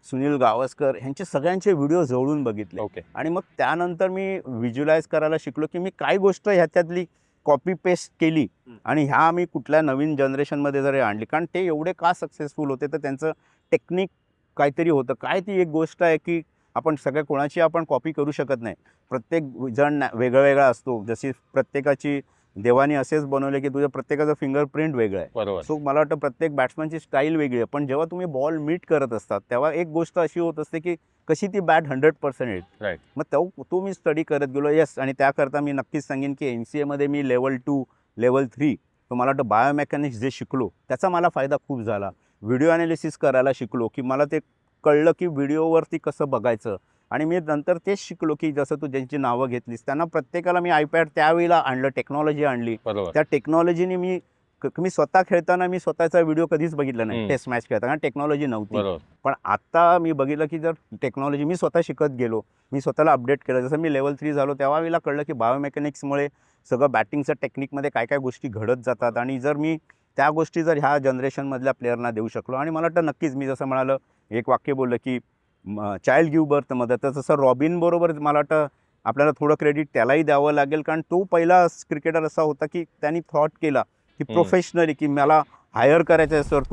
Sunil Gavaskar ह्यांचे सगळ्यांचे व्हिडिओ जवळून बघितले. ओके. आणि मग त्यानंतर मी व्हिज्युलाइज करायला शिकलो की मी काय गोष्ट ह्याच्यातली कॉपी पेस्ट केली आणि ह्या मी कुठल्या नवीन जनरेशनमध्ये जर आणली. कारण ते एवढे का सक्सेसफुल होते, तर त्यांचं टेक्निक काहीतरी होतं. काय ती एक गोष्ट आहे की आपण सगळ्या कोणाची आपण कॉपी करू शकत नाही. प्रत्येक जण वेगळा असतो. जशी प्रत्येकाची देवाने असेच बनवले की तुझ्या प्रत्येकाचं फिंगरप्रिंट वेगळं आहे. बरोबर. सो मला वाटतं प्रत्येक बॅट्समनची स्टाईल वेगळी आहे. पण जेव्हा तुम्ही बॉल मीट करत असतात तेव्हा एक गोष्ट अशी होत असते की कशी ती बॅट 100% येईल. राईट. मग तो मी स्टडी करत गेलो. येस. आणि त्याकरता मी नक्कीच सांगेन की NCAमध्ये मी लेवल 2, लेवल 3 तो मला वाटतं बायोमेकॅनिक्स जे शिकलो त्याचा मला फायदा खूप झाला. व्हिडिओ ॲनालिसिस करायला शिकलो की मला ते कळलं की व्हिडिओवरती कसं बघायचं. आणि मी नंतर तेच शिकलो की जसं तू ज्यांची नावं घेतलीस त्यांना प्रत्येकाला मी iPad त्यावेळेला आणलं, टेक्नॉलॉजी आणली. बरोबर. त्या टेक्नॉलॉजीने मी स्वतः खेळताना मी स्वतःचा व्हिडिओ कधीच बघितला नाही. टेस्ट मॅच खेळताना टेक्नॉलॉजी नव्हती. बरोबर. पण आता मी बघितलं की जर टेक्नॉलॉजी मी स्वतः शिकत गेलो, मी स्वतःला अपडेट केलं. जसं मी लेवल 3 झालो तेव्हा मला कळलं की बायोमेकॅनिक्समुळे सगळं बॅटिंगचं टेक्निकमध्ये काय काय गोष्टी घडत जातात. आणि जर मी त्या गोष्टी जर ह्या जनरेशनमधल्या प्लेयरना देऊ शकलो, आणि मला वाटतं नक्कीच मी जसं म्हणालं एक वाक्य बोललं की चाइल्ड गिव्ह बर्थ मदर, तर तसं रॉबिन बरोबर मला वाटतं आपल्याला थोडं क्रेडिट त्यालाही द्यावं लागेल. कारण तो पहिला क्रिकेटर असा होता की त्यांनी थॉट केला की प्रोफेशनली की मला हायर करायचं आहे सर,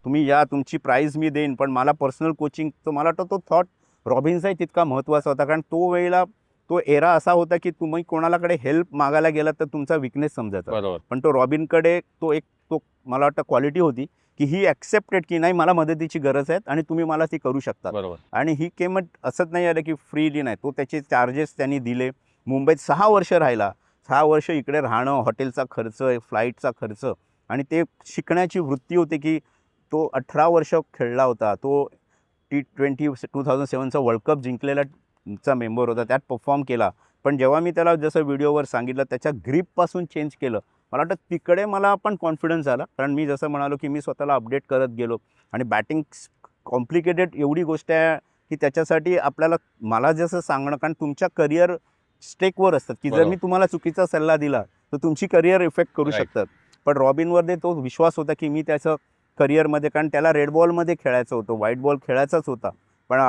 तुम्ही या, तुमची प्राईज मी देईन, पण मला पर्सनल कोचिंग. तर मला वाटतं तो थॉट रॉबिन्सचाही तितका महत्त्वाचा होता. कारण तो वेळेला तो एरा असा होता की तुम्ही कोणालाकडे हेल्प मागायला गेला तर तुमचा विकनेस समजायचा. बरोबर. पण तो रॉबिनकडे तो मला वाटतं क्वालिटी होती की ही ॲक्सेप्टेड की नाही मला मदतीची गरज आहे आणि तुम्ही मला ती करू शकता. बरोबर. आणि ही किंमत असंच नाही आलं की फ्रीली नाही, तो त्याचे चार्जेस त्यांनी दिले. मुंबईत 6 वर्ष राहिला, 6 वर्ष इकडे राहणं, हॉटेलचा खर्च, फ्लाईटचा खर्च आणि ते शिकण्याची वृत्ती होती की तो 18 वर्ष खेळला होता. तो T20 2007चा वर्ल्ड कप जिंकलेला चा मेंबर होता, त्यात परफॉर्म केला. पण जेव्हा मी त्याला जसं व्हिडिओवर सांगितलं त्याच्या ग्रीपपासून चेंज केलं, मला वाटतं तिकडे मला पण कॉन्फिडन्स आला. कारण मी जसं म्हणालो की मी स्वतःला अपडेट करत गेलो आणि बॅटिंग कॉम्प्लिकेटेड एवढी गोष्ट आहे की त्याच्यासाठी आपल्याला मला जसं सांगणं, कारण तुमच्या करिअर स्टेकवर असतात की जर बरोबर. मी तुम्हाला चुकीचा सल्ला दिला तर तुमची करिअर इफेक्ट करू Right. शकतात. पण रॉबिनवर तो विश्वास होता की मी त्याचं करिअरमध्ये, कारण त्याला रेड बॉलमध्ये खेळायचं होतं, व्हाईट बॉल खेळायचाच होता. पण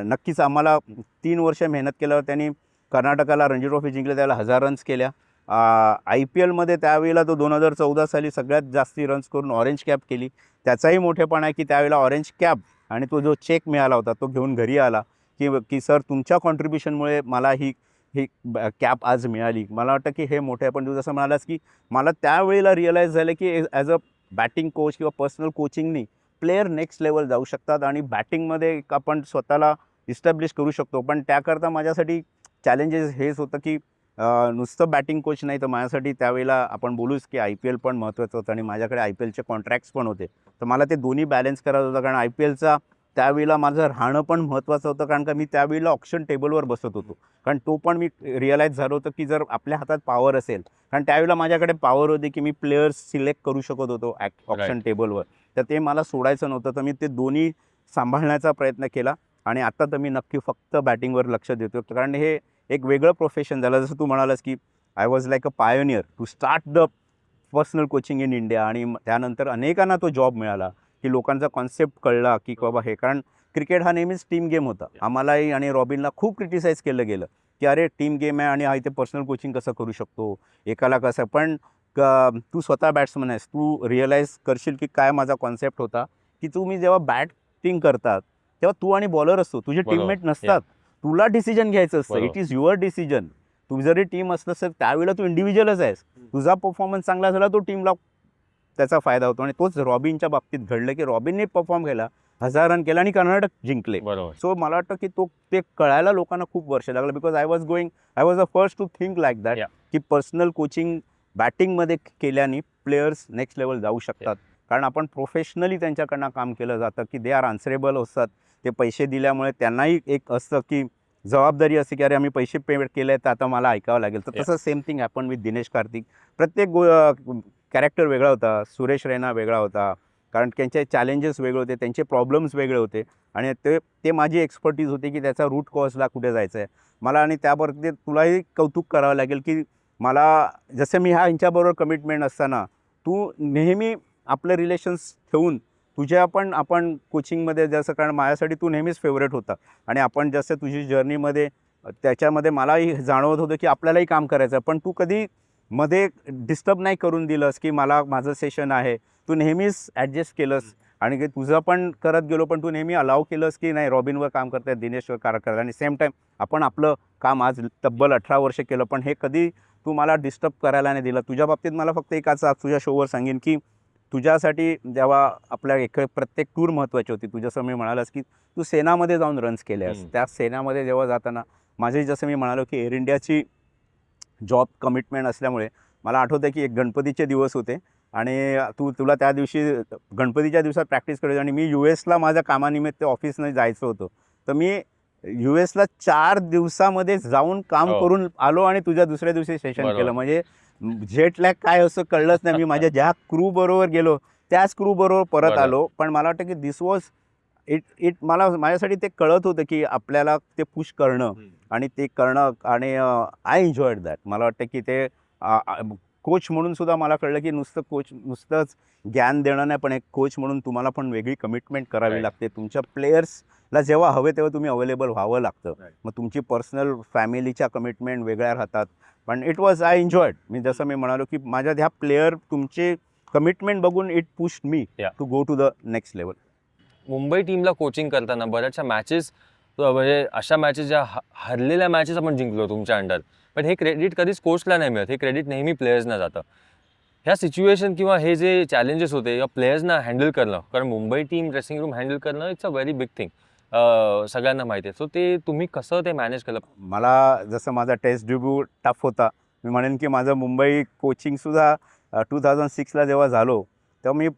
नक्कीच आम्हाला 3 वर्ष मेहनत केल्यावर त्यांनी कर्नाटकाला रणजी ट्रॉफी जिंकली, त्याला 1000 रन्स केल्या. IPLमध्ये त्यावेळेला तो 2014 साली सगळ्यात जास्ती रन्स करून ऑरेंज कॅप केली. त्याचाही मोठेपणा आहे की त्यावेळेला ऑरेंज कॅप आणि तो जो चेक मिळाला होता तो घेऊन घरी आला की सर तुमच्या कॉन्ट्रीब्युशनमुळे मला ही ही कॅप आज मिळाली. मला वाटतं की हे मोठं आहे. पण तू जसं म्हणालास की मला त्यावेळेला रिअलाईज झालं की ॲज अ बॅटिंग कोच किंवा पर्सनल कोचिंगनी प्लेयर नेक्स्ट लेवल जाऊ शकतात आणि बॅटिंगमध्ये आपण स्वतःला इस्टॅब्लिश करू शकतो. पण त्याकरता माझ्यासाठी चॅलेंजेस हेच होतं की नुसतं बॅटिंग कोच नाही तर माझ्यासाठी त्यावेळेला आपण बोलूच की IPL पण महत्त्वाचं होतं आणि माझ्याकडे IPLचे कॉन्ट्रॅक्ट्स पण होते. तर मला ते दोन्ही बॅलन्स करायचं होतं, कारण IPLचा त्यावेळेला माझं राहणं पण महत्त्वाचं होतं, कारण का मी त्यावेळेला ऑप्शन टेबलवर बसत होतो. कारण तो पण मी रिअलाईज झालं होतं की जर आपल्या हातात पॉवर असेल, कारण त्यावेळेला माझ्याकडे पॉवर होती की मी प्लेयर्स सिलेक्ट करू शकत होतो ऑप्शन टेबलवर, तर ते मला सोडायचं नव्हतं. तर मी ते दोन्ही सांभाळण्याचा प्रयत्न केला आणि आता तर मी नक्की फक्त बॅटिंगवर लक्ष देतो. कारण हे एक वेगळं प्रोफेशन झालं. जसं तू म्हणालास की I was like a pioneer to start the personal coaching in India आणि त्यानंतर अनेकांना तो जॉब मिळाला की लोकांचा कॉन्सेप्ट कळला की बाबा हे, कारण क्रिकेट हा नेहमीच टीम गेम होता. आम्हालाही आणि रॉबिनला खूप क्रिटिसाईज केलं गेलं की अरे टीम गेम आहे आणि हा इथे पर्सनल कोचिंग कसं करू शकतो, एकाला कसं. पण तू स्वतः बॅट्समन आहेस, तू रिअलाईज करशील की काय माझा कॉन्सेप्ट होता की तुम्ही जेव्हा बॅटिंग करतात तेव्हा तू आणि बॉलर असतो, तुझे बरोबर. टीममेट नसतात. तुला डिसिजन घ्यायचं असतं. बरोबर. It is your decision. तू जरी टीम असलं तर त्यावेळेला तू इंडिव्हिज्युअलच आहेस. तुझा परफॉर्मन्स चांगला झाला तो टीमला त्याचा फायदा होतो आणि तोच रॉबिनच्या बाबतीत घडलं की रॉबिनने परफॉर्म केला, 1000 रन केला आणि कर्नाटक जिंकले. बरोबर. सो मला वाटतं की ते कळायला लोकांना खूप वर्ष लागलं, because I was the first to think like that Yeah. की पर्सनल कोचिंग बॅटिंगमध्ये केल्याने प्लेयर्स नेक्स्ट लेवल जाऊ शकतात. कारण आपण प्रोफेशनली त्यांच्याकडनं काम केलं जातं की दे आर आन्सरेबल असतात. ते पैसे दिल्यामुळे त्यांनाही एक असतं की जबाबदारी असते की अरे आम्ही पैसे पेमेंट केले तर आता मला ऐकावं लागेल. तर तसं same thing happen with Dinesh Karthik. प्रत्येक कॅरेक्टर वेगळा होता. सुरेश रैना वेगळा होता, कारण त्यांचे चॅलेंजेस वेगळे होते, त्यांचे प्रॉब्लेम्स वेगळे होते आणि ते माझी एक्सपर्टीज होती की त्याचा रूट कॉजला कुठे जायचं आहे मला. आणि त्याबरोबर तुलाही कौतुक करावं लागेल की मला जसं मी ह्यांच्याबरोबर कमिटमेंट असताना तू नेहमी आपले रिलेशन्स ठेवून तुझ्या आपण कोचिंगमध्ये जसं, कारण माझ्यासाठी तू नेहमीच फेवरेट होता आणि आपण जसं तुझी जर्नीमध्ये त्याच्यामध्ये मलाही जाणवत होतं की आपल्यालाही काम करायचं, पण तू कधी मध्ये डिस्टर्ब नाही करून दिलंस की माझं सेशन आहे. तू नेहमीच ॲडजस्ट केलंस आणि की तुझं पण करत गेलो, पण तू नेहमी अलाव केलंस की नाही रॉबिनवर काम करताय, दिनेशवर काम करताय आणि सेम टाईम आपण आपलं काम आज तब्बल 18 वर्ष केलं, पण हे कधी तू मला डिस्टर्ब करायला नाही दिलं. तुझ्या बाबतीत मला फक्त एक आज तुझ्या शोवर सांगेन की तुझ्यासाठी जेव्हा आपल्या प्रत्येक टूर महत्त्वाची होती, तू जसं मी म्हणालास की तू सेनामध्ये जाऊन रन्स केल्यास, त्या सेनामध्ये जेव्हा जाताना माझी जसं मी म्हणालो की एअर इंडियाची जॉब कमिटमेंट असल्यामुळे मला आठवतं की एक गणपतीचे दिवस होते आणि तुला त्या दिवशी गणपतीच्या दिवसात प्रॅक्टिस करायची आणि मी US ला माझ्या कामानिमित्त ऑफिसने जायचं होतं. तर मी US ला 4 दिवसामध्ये जाऊन काम करून आलो आणि तुझ्या दुसऱ्या दिवशी सेशन केलं. म्हणजे जेट लॅग काय असं कळलंच नाही. मी माझ्या ज्या क्रू बरोबर गेलो त्याच क्रू बरोबर परत आलो. पण मला वाटतं की दिस वॉज माझ्यासाठी ते कळत होतं की आपल्याला ते पुश करणं आणि ते करणं आणि आय एन्जॉयड दॅट. मला वाटतं की ते कोच म्हणून सुद्धा मला कळलं की नुसतंच ज्ञान देणं नाही, पण एक कोच म्हणून तुम्हाला पण वेगळी कमिटमेंट करावी लागते. तुमच्या प्लेयर्सला जेव्हा हवे तेव्हा तुम्ही अवेलेबल व्हावं लागतं. मग तुमची पर्सनल फॅमिलीच्या कमिटमेंट वेगळ्या राहतात. पण आय एन्जॉयड. जसं मी म्हणालो की माझ्या ह्या प्लेयर तुमचे कमिटमेंट बघून it pushed me to go to the next level. Mumbai टीमला कोचिंग करताना बऱ्याचशा मॅचेस म्हणजे अशा मॅचेस ज्या हरलेल्या मॅचेस आपण जिंकलो तुमच्या अंडर, पण हे क्रेडिट कधीच कोचला नाही मिळत, हे क्रेडिट नेहमी प्लेयर्सना जातं. ह्या सिच्युएशन किंवा हे जे चॅलेंजेस होते या प्लेयर्सना हँडल करणं, कारण Mumbai team dressing room handle करणं it's a very big thing, सगळ्यांना माहिती आहे. सो ते तुम्ही कसं ते मॅनेज केलं? मला जसं माझा टेस्ट डेब्यू टफ होता, मी म्हणेन की माझं मुंबई कोचिंगसुद्धा 2006ला जेव्हा झालो तेव्हा मी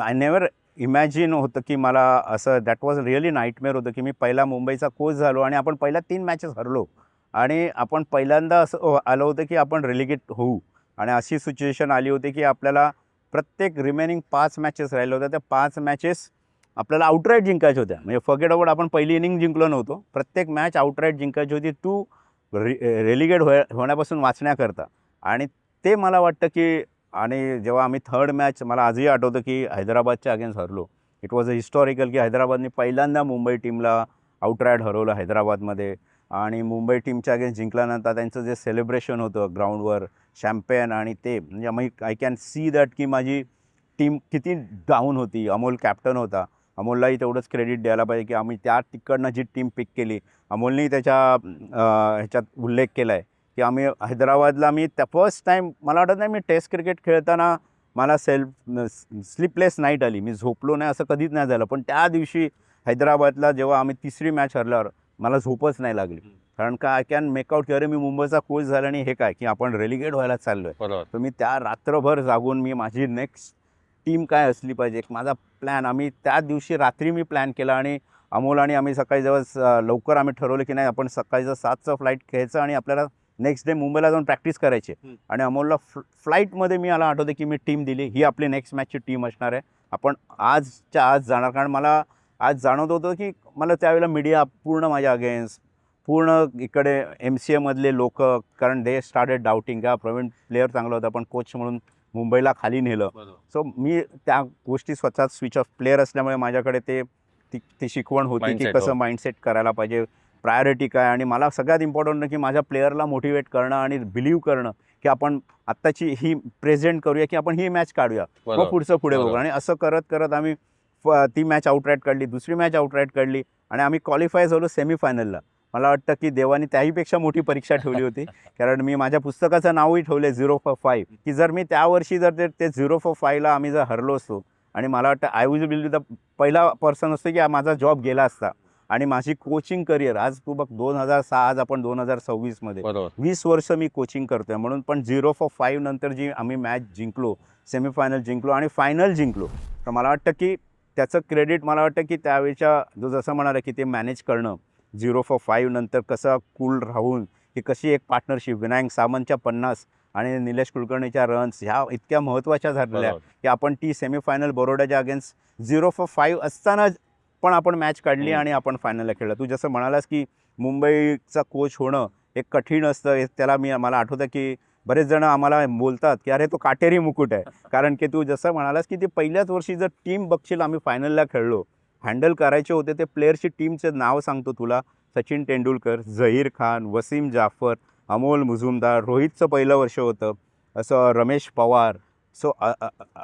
आय नेवर इमॅजिन होतं की मला असं दॅट वॉज रिअली नाईटमेअर होतं की मी पहिला मुंबईचा कोच झालो आणि आपण पहिल्या 3 मॅचेस हरलो आणि आपण पहिल्यांदा असं आलं होतं की आपण रेलिगेट होऊ आणि अशी सिच्युएशन आली होती की आपल्याला प्रत्येक रिमेनिंग 5 मॅचेस राहिल्या होत्या, त्या 5 मॅचेस आपल्याला आउटराईट जिंकायच्या होत्या. म्हणजे फॉरगेट अबाउट आपण पहिली इनिंग जिंकलो नव्हतो, प्रत्येक मॅच आउटराईट जिंकायची होती टू रेलिगेट होण्यापासून वाचण्याकरता. आणि ते मला वाटतं की आणि जेव्हा आम्ही थर्ड मॅच, मला आजही आठवतं की हैदराबादच्या अगेन्स्ट हरलो. इट वॉज अ हिस्टॉरिकल की हैदराबादने पहिल्यांदा मुंबई टीमला आउटराईट हरवलं हैदराबादमध्ये आणि मुंबई टीमच्या अगेन्स्ट जिंकल्यानंतर त्यांचं जे सेलिब्रेशन होतं ग्राउंडवर शॅम्पेन आणि ते म्हणजे मी आय कॅन सी दॅट की माझी टीम किती डाऊन होती. अमोल कॅप्टन होता, अमोललाही तेवढंच क्रेडिट द्यायला पाहिजे की आम्ही त्या तिकडनं जी टीम पिक केली. अमोलनी त्याच्या ह्याच्यात उल्लेख केला आहे की आम्ही हैदराबादला मी त्या फर्स्ट टाईम मला वाटत नाही मी टेस्ट क्रिकेट खेळताना मला स्लीपलेस नाईट आली, मी झोपलो नाही असं कधीच नाही झालं. पण त्या दिवशी हैदराबादला जेव्हा आम्ही तिसरी मॅच हरल्यावर मला झोपच नाही लागली, कारण का आय कॅन मेकआउट की अरे मी मुंबईचा कोच झाला आणि हे काय की आपण रेलिगेट व्हायला चाललो आहे. बरोबर. तर मी त्या रात्रभर जागून मी माझी नेक्स्ट टीम काय असली पाहिजे एक माझा प्लॅन आम्ही त्या दिवशी रात्री मी प्लॅन केला आणि अमोल आणि आम्ही सकाळी जेव्हा लवकर आम्ही ठरवलं की नाही आपण सकाळचं 7चं फ्लाईट घ्यायचं आणि आपल्याला नेक्स्ट डे मुंबईला जाऊन प्रॅक्टिस करायची. आणि अमोलला फ्लाईटमध्ये मी मला आठवतं की मी टीम दिली, ही आपली नेक्स्ट मॅचची टीम असणार आहे, आपण आजच्या आज जाणार. कारण मला आज जाणवत होतं की मला त्यावेळेला मीडिया पूर्ण माझ्या अगेन्स्ट, पूर्ण इकडे MCAमधले लोक, कारण दे स्टार्टेड डाऊटिंग का प्रवीण प्लेअर चांगला होता पण कोच म्हणून मुंबईला खाली नेलं. सो मी त्या गोष्टी स्वतः स्विच ऑफ प्लेअर असल्यामुळे माझ्याकडे ती शिकवण होती की Mindset, कसं हो. माइंडसेट करायला पाहिजे, प्रायोरिटी काय. आणि मला सगळ्यात इम्पॉर्टंट की माझ्या प्लेअरला मोटिवेट करणं आणि बिलीव्ह करणं की आपण आत्ताची ही प्रेझेंट करूया की आपण ही मॅच काढूया, मग बरोबर. पुढचं पुढे बघू. बरोबर. आणि असं करत करत आम्ही ती मॅच आउटराईट काढली, दुसरी मॅच आउटराईट काढली आणि आम्ही क्वालिफाय झालो सेमीफायनलला. मला वाटतं की देवाने त्याहीपेक्षा मोठी परीक्षा ठेवली होती, कारण मी माझ्या पुस्तकाचं नावही ठेवलं 0 for 5 की जर मी त्या वर्षी जर ते 0 for 5ला आम्ही जर हरलो असतो आणि मला वाटतं आय विल बी द पहिला पर्सन असतो की माझा जॉब गेला असता. आणि माझी कोचिंग करिअर आज तू बघ 2006, आज आपण 2026मध्ये बरोबर. 20 वर्ष मी कोचिंग करतोय. म्हणून पण 0 for 5 नंतर जी आम्ही मॅच जिंकलो, सेमीफायनल जिंकलो आणि फायनल जिंकलो, तर मला वाटतं की त्याचं क्रेडिट मला वाटतं की त्यावेळेच्या जो जसं म्हणाला की ते मॅनेज करणं 0 for 5 नंतर कसं कूल राहून की कशी एक पार्टनरशिप विनायक सामंतच्या 50 आणि निलेश कुलकर्णीच्या रन्स ह्या इतक्या महत्त्वाच्या झालेल्या बरोबर. की आपण ती सेमीफायनल बरोड्याच्या अगेन्स्ट 0 for 5 असताना पण आपण मॅच काढली आणि आपण फायनलला खेळलं. तू जसं म्हणालास की मुंबईचा कोच होणं एक कठीण असतं, त्याला मला आठवतं की बरेच जण आम्हाला बोलतात की अरे तो काटेरी मुकुट आहे, कारण की तू जसं म्हणालास की ते पहिल्याच वर्षी जर टीम बघशील आम्ही फायनलला खेळलो, हँडल करायचे होते ते प्लेयरची टीमचं नाव सांगतो तुला, सचिन तेंडुलकर, झहीर खान, वसीम जाफर, अमोल मुजुमदार, रोहितचं पहिलं वर्ष होतं, असं रमेश पवार, सो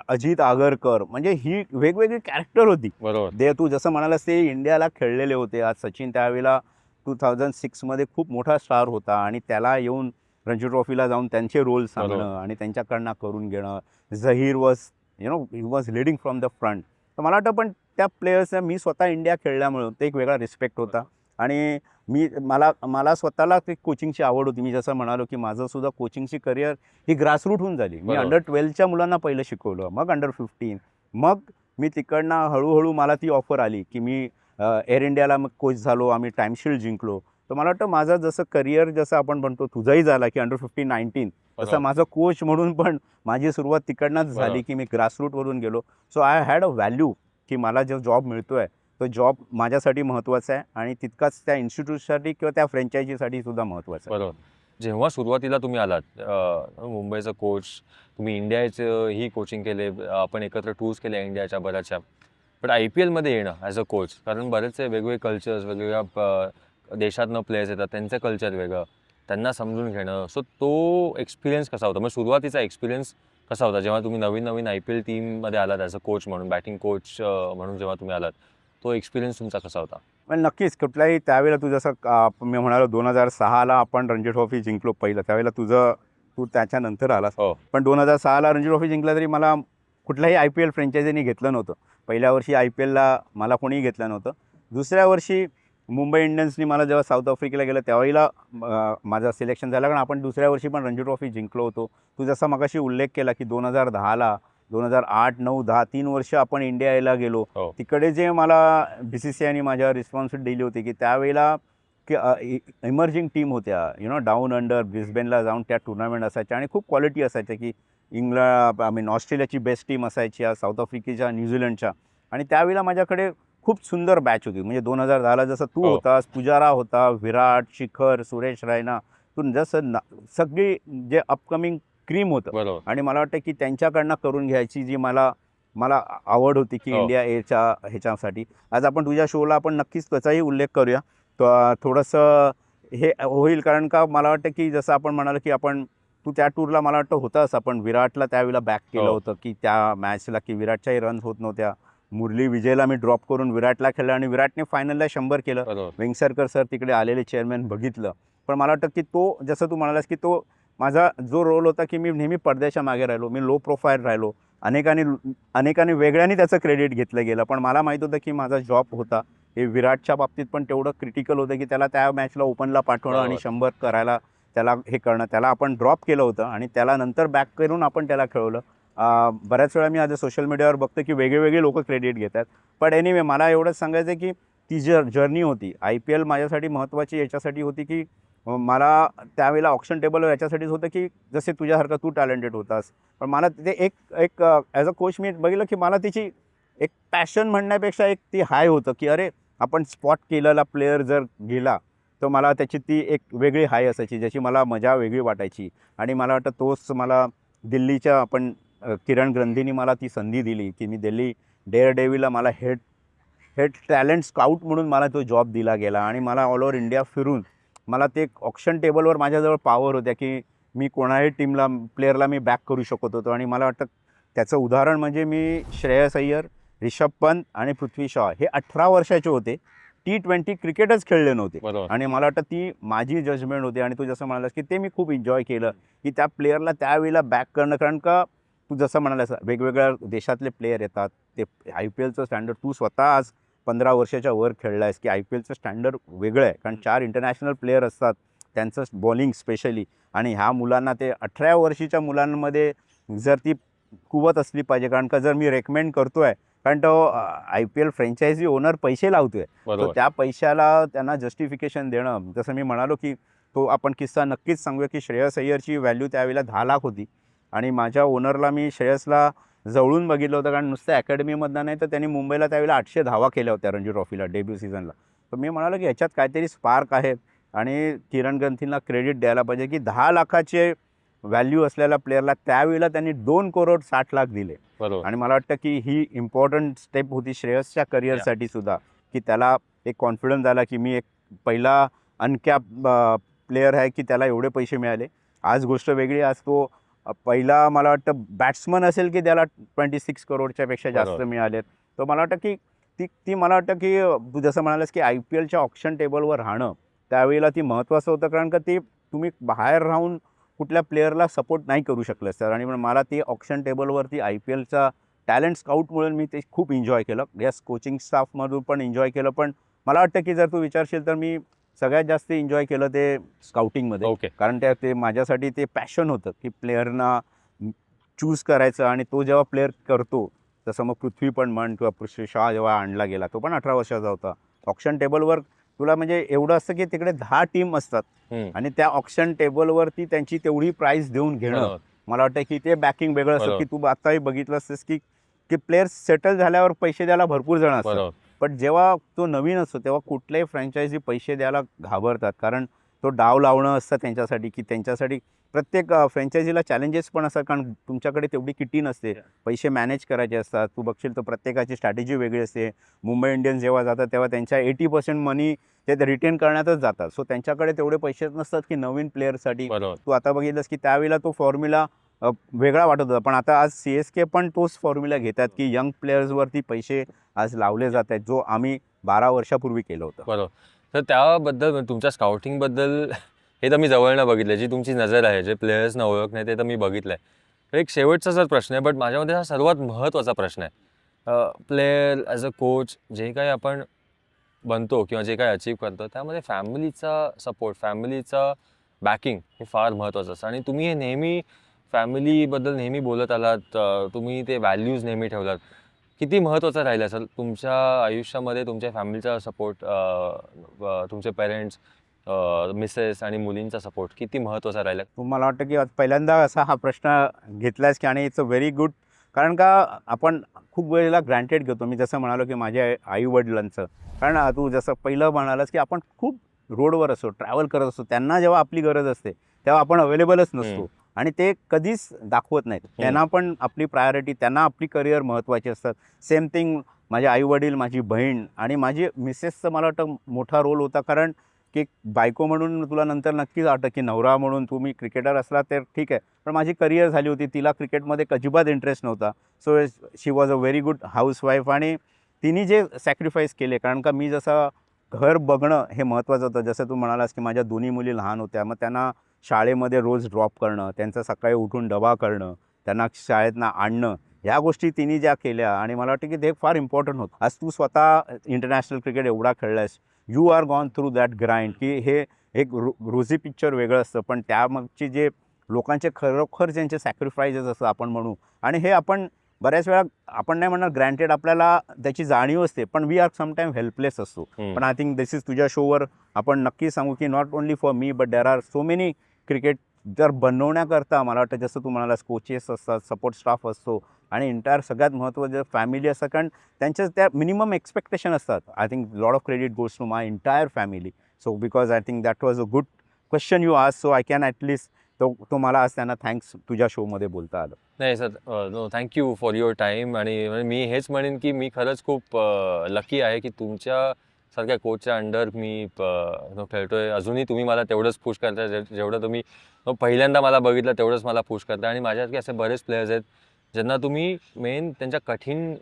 अजित आगरकर, म्हणजे ही वेगवेगळी कॅरेक्टर होती. बरोबर. तू जसं म्हणालास ते इंडियाला खेळलेले होते. आज सचिन त्यावेळेला 2006मध्ये खूप मोठा स्टार होता आणि त्याला येऊन रणजी ट्रॉफीला जाऊन त्यांचे रोल सांगणं बरोबर. आणि त्यांच्याकडनं करून घेणं. Zaheer was he was leading from the front. तर मला वाटतं पण त्या प्लेयर्सना मी स्वतः इंडिया खेळल्यामुळं ते एक वेगळा रिस्पेक्ट होता. आणि मला स्वतःला ते कोचिंगची आवड होती. मी जसं म्हणालो की माझंसुद्धा कोचिंगची करिअर ही ग्रासरूटहून झाली. मी बरोबर. अंडर 12च्या मुलांना पहिलं शिकवलं, मग अंडर 15, मग मी तिकडनं हळूहळू मला ती ऑफर आली की मी एअर इंडियाला मग कोच झालो, आम्ही टाईमशील्ड जिंकलो. तर मला वाटतं माझं जसं करिअर जसं आपण म्हणतो तुझाही झाला की अंडर 15, 19, तसं माझं कोच म्हणून पण माझी सुरुवात तिकडनंच झाली बरोबर. की मी ग्रासरूटवरून गेलो. So I had a value की मला जो जॉब मिळतोय तो जॉब माझ्यासाठी महत्त्वाचा आहे आणि तितकाच त्या इन्स्टिट्यूटसाठी किंवा त्या फ्रँचायझीसाठी सुद्धा महत्त्वाचा आहे. बरोबर. जेव्हा सुरुवातीला तुम्ही आलात मुंबईचा कोच, तुम्ही इंडियाचं ही कोचिंग केले, आपण एकत्र टूर्स केल्या इंडियाच्या बऱ्याचशा. पण IPLमध्ये येणं ॲज अ कोच, कारण बरेचसे वेगवेगळे कल्चर्स, वेगवेगळ्या देशातनं प्लेयर्स येतात, त्यांचं कल्चर वेगळं, त्यांना समजून घेणं. सो तो एक्सपिरियन्स कसा होता? मग सुरुवातीचा एक्सपिरियन्स कसा होता जेव्हा तुम्ही नवीन IPL टीममध्ये आलात ॲज अ कोच म्हणून, बॅटिंग कोच म्हणून जेव्हा तुम्ही आलात? तो एक्सपिरियन्स तुमचा कसा होता? पण नक्कीच कुठल्याही त्यावेळेला तू जसं मी म्हणालो 2006ला आपण रणजी ट्रॉफी जिंकलो पहिलं, त्यावेळेला तू त्याच्यानंतर आलास. हो. पण 2006ला रणजी ट्रॉफी जिंकला तरी मला कुठल्याही IPL फ्रँचायझीने घेतलं नव्हतं. पहिल्या वर्षी IPLला मला कोणीही घेतलं नव्हतं. दुसऱ्या वर्षी मुंबई इंडियन्सनी मला जेव्हा साऊथ आफ्रिकेला गेलं त्यावेळेला माझं सिलेक्शन झालं, कारण आपण दुसऱ्या वर्षी पण रणजी ट्रॉफी जिंकलो होतो. तू जसा मगाशी उल्लेख केला की 2010ला 2008, 9, 10 3 वर्ष आपण इंडिया यायला गेलो. हो. तिकडे जे मला BCCIने माझ्यावर रिस्पॉन्सिबिलिटी दिली होती की त्यावेळेला की इमर्जिंग टीम होत्या, डाऊन अंडर ब्रिस्बेनला जाऊन त्या टुर्नामेंट असायच्या आणि खूप क्वालिटी असायच्या की ऑस्ट्रेलियाची बेस्ट टीम असायची, साऊथ आफ्रिकेच्या, न्यूझीलंडच्या. आणि त्यावेळेला माझ्याकडे खूप सुंदर बॅच होती. म्हणजे 2010ला जसं तू हो. होतास, पुजारा होता, विराट, शिखर, सुरेश रैना, तू जसं सगळी जे अपकमिंग क्रीम होतं. बरोबर. आणि मला वाटतं की त्यांच्याकडनं करून घ्यायची जी मला आवड होती की हो. इंडिया ह्याच्यासाठी. आज आपण तुझ्या शोला आपण नक्कीच त्याचाही उल्लेख करूया. तर थोडंसं हे होईल, कारण का मला वाटतं की जसं आपण म्हणालो की तू त्या टूरला मला वाटतं होतास. आपण विराटला त्यावेळेला बॅक केलं हो. होतं की त्या मॅचला की विराटच्याही रन्स होत नव्हत्या. मुरली विजयला मी ड्रॉप करून विराटला खेळलं आणि विराटने फायनलला 100 केलं. बरोबर. वेंगसरकर सर तिकडे आलेले चेअरमॅन बघितलं. पण मला वाटतं की तो जसं तू म्हणालास की तो माझा जो रोल होता की मी नेहमी पडद्याच्या मागे राहिलो, मी लो प्रोफाईल राहिलो. अनेकांनी वेगळ्याने त्याचं क्रेडिट घेतलं गेलं. पण मला माहीत होतं की माझा जॉब होता हे विराटच्या बाबतीत पण तेवढं क्रिटिकल होतं की त्याला त्या मॅचला ओपनला पाठवणं आणि बरोबर. 100 करायला त्याला हे करणं. त्याला आपण ड्रॉप केलं होतं आणि त्याला नंतर बॅक करून आपण त्याला खेळवलं. बऱ्याच वेळा मी आज सोशल मीडियावर बघतो की वेगळे लोक क्रेडिट घेतात. पण एनिवे मला एवढंच सांगायचं आहे की ती जर्नी होती. IPL माझ्यासाठी महत्त्वाची याच्यासाठी होती की मला त्यावेळेला ऑक्शन टेबलवर याच्यासाठीच होतं की जसे तुझ्यासारखा तू टॅलेंटेड होतास. पण मला ते एक ॲज अ कोच मी बघितलं की मला तिची एक पॅशन म्हणण्यापेक्षा एक ती हाय होतं की अरे आपण स्पॉट केलेला प्लेयर जर गेला तर मला त्याची ती एक वेगळी हाय असायची, ज्याची मला मजा वेगळी वाटायची. आणि मला वाटतं तोच मला दिल्लीच्या किरण ग्रंथींनी मला ती संधी दिली की मी दिल्ली डेअरडेव्हिलला मला हेड टॅलेंट स्काउट म्हणून मला तो जॉब दिला गेला. आणि मला ऑल ओव्हर इंडिया फिरून मला ते ऑक्शन टेबलवर माझ्याजवळ पॉवर होत्या की मी कोणाही प्लेअरला मी बॅक करू शकत होतो. आणि मला वाटतं त्याचं उदाहरण म्हणजे मी श्रेयस अय्यर, रिषभ पंत आणि पृथ्वी शॉ हे 18 वर्षाचे होते. T20 क्रिकेटच खेळले नव्हते. बरोबर. आणि मला वाटतं ती माझी जजमेंट होती. आणि तू जसं म्हणालास की ते मी खूप एन्जॉय केलं की त्या प्लेअरला त्यावेळेला बॅक करणं. कारण का तू जसं म्हणालास वेगवेगळ्या देशातले प्लेयर येतात, ते IPLचं स्टँडर्ड तू स्वतः आज 15 वर्षाच्या वर खेळला आहेस की IPLचं स्टँडर्ड वेगळं आहे. कारण 4 इंटरनॅशनल प्लेयर असतात, त्यांचं बॉलिंग स्पेशली. आणि ह्या मुलांना ते 18 वर्षीच्या मुलांमध्ये जर ती कुवत असली पाहिजे. कारण का जर मी रेकमेंड करतो आहे, कारण तो IPL फ्रँचायझी ओनर पैसे लावतो आहे, तर बरोबर. त्या पैशाला त्यांना जस्टिफिकेशन देणं. जसं मी म्हणालो की तो आपण किस्सा नक्कीच सांगूया की श्रेयस अय्यरची व्हॅल्यू त्यावेळेला 10 लाख होती. आणि माझ्या ओनरला मी श्रेयसला जवळून बघितलं होतं, कारण नुसतं अकॅडमीमधनं नाही तर त्यांनी मुंबईला त्यावेळेला 800 धावा केल्या होत्या रणजी ट्रॉफीला डेब्यू सीझनला. तर मी म्हणालो की ह्याच्यात काहीतरी स्पार्क आहे आणि किरण ग्रंथींना क्रेडिट द्यायला पाहिजे की 10 लाखाचे व्हॅल्यू असलेल्या प्लेअरला त्यावेळेला त्यांनी 2,60,00,000 दिले. बरोबर. आणि मला वाटतं की ही इम्पॉर्टंट स्टेप होती श्रेयसच्या करिअरसाठी सुद्धा, की त्याला एक कॉन्फिडन्स आला की मी एक पहिला अनकॅप प्लेयर आहे की त्याला एवढे पैसे मिळाले. आज गोष्ट वेगळी. आज तो पहिला मला वाटतं बॅट्समन असेल की त्याला 26 करोडच्या पेक्षा जास्त बरोबर. मिळालेत. तर मला वाटतं की ती मला वाटतं की तू जसं म्हणालास की IPLच्या ऑक्शन टेबलवर राहणं त्यावेळेला ती महत्त्वाचं होतं. कारण का ते तुम्ही बाहेर राहून कुठल्या प्लेअरला सपोर्ट नाही करू शकलं सर. आणि मला ते ऑक्शन टेबलवरती IPLचा टॅलेंट स्काउट म्हणून मी ते खूप एन्जॉय केलं. यस, कोचिंग स्टाफमधून पण एन्जॉय केलं. पण मला वाटतं की जर तू विचारशील तर मी सगळ्यात जास्त एन्जॉय केलं ते स्काउटिंगमध्ये. ओके. कारण ते माझ्यासाठी ते पॅशन होतं की प्लेअरना चूज करायचं. आणि तो जेव्हा प्लेअर करतो, तसं मग पृथ्वी पण म्हण किंवा पृथ्वी शॉ जेव्हा आणला गेला, तो पण 18 वर्षाचा होता. ऑक्शन टेबलवर तुला म्हणजे एवढं असतं की तिकडे 10 टीम असतात आणि त्या ऑक्शन टेबलवरती त्यांची तेवढी प्राईस देऊन घेणं, बरोबर. मला वाटतं की ते बॅकिंग वेगळं असतं. बरोबर. की तू आताही बघितलं असतेस की प्लेयर्स सेटल झाल्यावर पैसे द्यायला भरपूर जण असतात. बरोबर. पण जेव्हा तो नवीन असतो तेव्हा कुठल्याही फ्रँचायझी पैसे द्यायला घाबरतात. कारण तो डाव लावणं असतं त्यांच्यासाठी, की त्यांच्यासाठी प्रत्येक फ्रँचायझीला चॅलेंजेस पण असतात. कारण तुमच्याकडे तेवढी किटी नसते, पैसे मॅनेज करायचे असतात. तू बघशील तर प्रत्येकाची स्ट्रॅटेजी वेगळी असते. मुंबई इंडियन्स जेव्हा जातात तेव्हा त्यांच्या 80% मनी ते रिटेन करण्यातच जातात. सो त्यांच्याकडे तेवढे पैसे नसतात की नवीन प्लेयरसाठी. बरोबर. तू आता बघितलंस की त्यावेळेला तो फॉर्म्युला वेगळा वाटत होता. पण आता आज CSK पण तोच फॉर्म्युला घेतात की यंग प्लेयर्सवरती पैसे आज लावले जात आहेत, जो आम्ही 12 वर्षापूर्वी केलं होतं. बरोबर. तर त्याबद्दल तुमच्या स्काउटिंगबद्दल हे तर मी जवळनं बघितलं, जी तुमची नजर आहे, जे प्लेयर्सना ओळखणे ते तर मी बघितलं आहे. तर एक शेवटचा जर प्रश्न आहे, बट माझ्यामध्ये हा सर्वात महत्त्वाचा प्रश्न आहे. प्लेयर ॲज अ कोच जे काही आपण बनतो किंवा जे काही अचीव करतो, त्यामध्ये फॅमिलीचा सपोर्ट, फॅमिलीचा बॅकिंग हे फार महत्त्वाचं असतं आणि तुम्ही हे नेहमी फॅमिलीबद्दल नेहमी बोलत आलात, तुम्ही ते व्हॅल्यूज नेहमी ठेवलात. किती महत्त्वाचं राहिलं असेल तुमच्या आयुष्यामध्ये तुमच्या फॅमिलीचा सपोर्ट, तुमचे पेरेंट्स, मिसेस आणि मुलींचा सपोर्ट किती महत्त्वाचा राहिला? मला वाटतं की आज पहिल्यांदा असा हा प्रश्न घेतलास की आणि इट्स अ व्हेरी गुड. कारण का आपण खूप वेळेला ग्रँटेड घेतो. मी जसं म्हणालो की माझ्या आई-वडिलांचं, कारण तू जसं पहिलं म्हणालास की आपण खूप रोडवर असतो, ट्रॅव्हल करत असतो. त्यांना जेव्हा आपली गरज असते तेव्हा आपण अवेलेबलच नसतो आणि ते कधीच दाखवत नाहीत. त्यांना पण आपली प्रायोरिटी, त्यांना आपली करिअर महत्त्वाची असतात. सेम थिंग माझे आई-वडील, माझी बहीण आणि माझी मिसेसचा मला वाटतं मोठा रोल होता. कारण की बायको म्हणून तुला नंतर नक्कीच वाटतं की नवरा म्हणून तुम्ही क्रिकेटर असला तर ठीक आहे, पण माझी करिअर झाली होती. तिला क्रिकेटमध्ये अजिबात इंटरेस्ट नव्हता. So she was a very good housewife आणि तिने जे सॅक्रिफाईस केले, कारण का मी जसं घर बघणं हे महत्त्वाचं होतं. जसं तू म्हणालास की माझ्या दोन्ही मुली लहान होत्या, मग त्यांना शाळेमध्ये रोज ड्रॉप करणं, त्यांचा सकाळी उठून डबा करणं, त्यांना शाळेतनं आणणं, ह्या गोष्टी तिने ज्या केल्या आणि मला वाटतं की ते फार इम्पॉर्टंट होतं. आज तू स्वतः इंटरनॅशनल क्रिकेट एवढा खेळलायस, you are gone through that grind, की हे एक रोझी पिक्चर वेगळं असतं, पण त्यामागची जे लोकांचे खरोखर ज्यांचे सॅक्रिफायसेस असतं आपण म्हणू, आणि हे आपण बऱ्याच वेळा आपण नाही म्हणणार ग्रँटेड, आपल्याला त्याची जाणीव असते, पण वी आर समटाईम हेल्पलेस असतो. पण आय थिंक दिस इज तुझ्या शोवर आपण नक्की सांगू की not only for me but there are so many cricket जर बनवण्याकरता मला वाटतं जसं तू म्हणालास कोचेस असतात, सपोर्ट स्टाफ असतो आणि इंटायर सगळ्यात महत्त्वाचं फॅमिली असतं. कारण त्यांच्या त्या मिनिमम एक्सपेक्टेशन असतात. I think lot of credit goes to my entire family. So because I think that was a good question you ask, so I can at least तो मला आज त्यांना थँक्स तुझ्या शोमध्ये बोलता आलं. नाही sir, no thank you for your time. आणि म्हणजे मी हेच म्हणेन की मी खरंच खूप लकी आहे की तुमच्यासारख्या कोचच्या अंडर मी खेळतोय. अजूनही तुम्ही मला तेवढंच पुश करताय, जेवढं तुम्ही पहिल्यांदा मला बघितलं तेवढंच मला पुश करताय. आणि माझ्यासारखे असे बरेच प्लेयर्स आहेत ज्यांना तुम्ही मेन त्यांच्या कठीण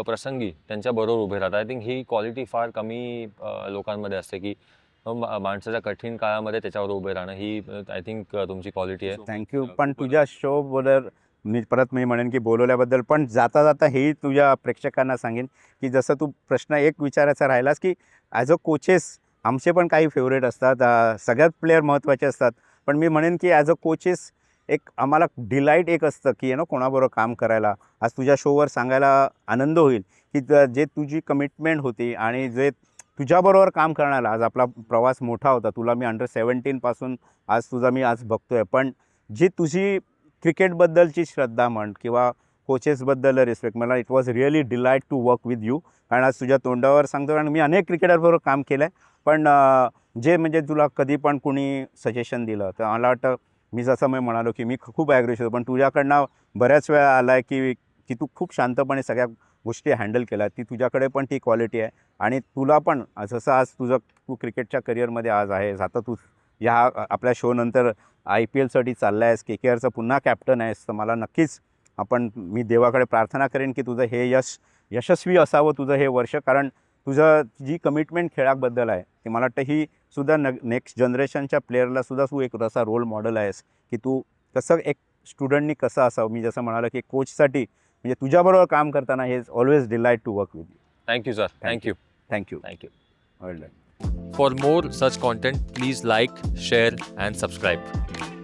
प्रसंगी त्यांच्याबरोबर उभे राहता. आय थिंक ही क्वालिटी फार कमी लोकांमध्ये असते की माणसाच्या कठीण काळामध्ये त्याच्यावर उभे राहणं, ही आय थिंक तुमची क्वालिटी आहे. थँक्यू. पण तुझ्या शोबद्दल मी म्हणेन की बोलवल्याबद्दल. पण जाता जाता हेही तुझ्या प्रेक्षकांना सांगेन की जसं तू प्रश्न एक विचारायचा राहिलास की ॲज अ कोचेस आमचे पण काही फेवरेट असतात, सगळ्यात प्लेयर महत्त्वाचे असतात. पण मी म्हणेन की ॲज अ कोचेस एक आम्हाला डिलाईट एक असतं की कोणाबरोबर काम करायला. आज तुझ्या शोवर सांगायला आनंद होईल की जे तुझी कमिटमेंट होती आणि जे तुझ्याबरोबर काम करण्याला आज आपला प्रवास मोठा होता. तुला मी अंडर 17 पासून आज तुझा मी आज बघतोय, पण जी तुझी क्रिकेटबद्दलची श्रद्धा म्हण किंवा कोचेसबद्दल रिस्पेक्ट, मला it was really delight to work with you. कारण आज तुझ्या तोंडावर सांगतो, कारण मी अनेक क्रिकेटरबरोबर काम केलं आहे, पण जे म्हणजे तुला कधी पण कोणी सजेशन दिलं तर मला वाटतं मी जसं मी म्हणालो की मी खूप ॲग्रेसिव्ह होतो, पण तुझ्याकडनं बऱ्याच वेळा आला आहे की तू खूप शांतपणे सगळ्या गोष्टी हँडल केल्या. ती तुझ्याकडे पण ती क्वालिटी आहे आणि तुला पण जसं आज तू क्रिकेटच्या करिअरमध्ये आज आहेस, आता तू ह्या आपल्या शोनंतर IPLसाठी चालला आहेस, KKRचं पुन्हा कॅप्टन आहेस, तर मला नक्कीच मी देवाकडे प्रार्थना करेन की तुझं हे यशस्वी असावं तुझं हे वर्ष. कारण तुझं जी कमिटमेंट खेळाबद्दल आहे ते मला वाटतं ही सुद्धा नेक्स्ट जनरेशनच्या प्लेयरला सुद्धा तू एक असा रोल मॉडेल आहेस की तू कसं एक स्टुडंटनी कसं असावं. मी जसं म्हणालो की कोचसाठी म्हणजे तुझ्याबरोबर काम करताना हे always delight to work with you. Thank you sir. Thank you. Thank you. Thank you. Well done. For more such content, please like, share and subscribe.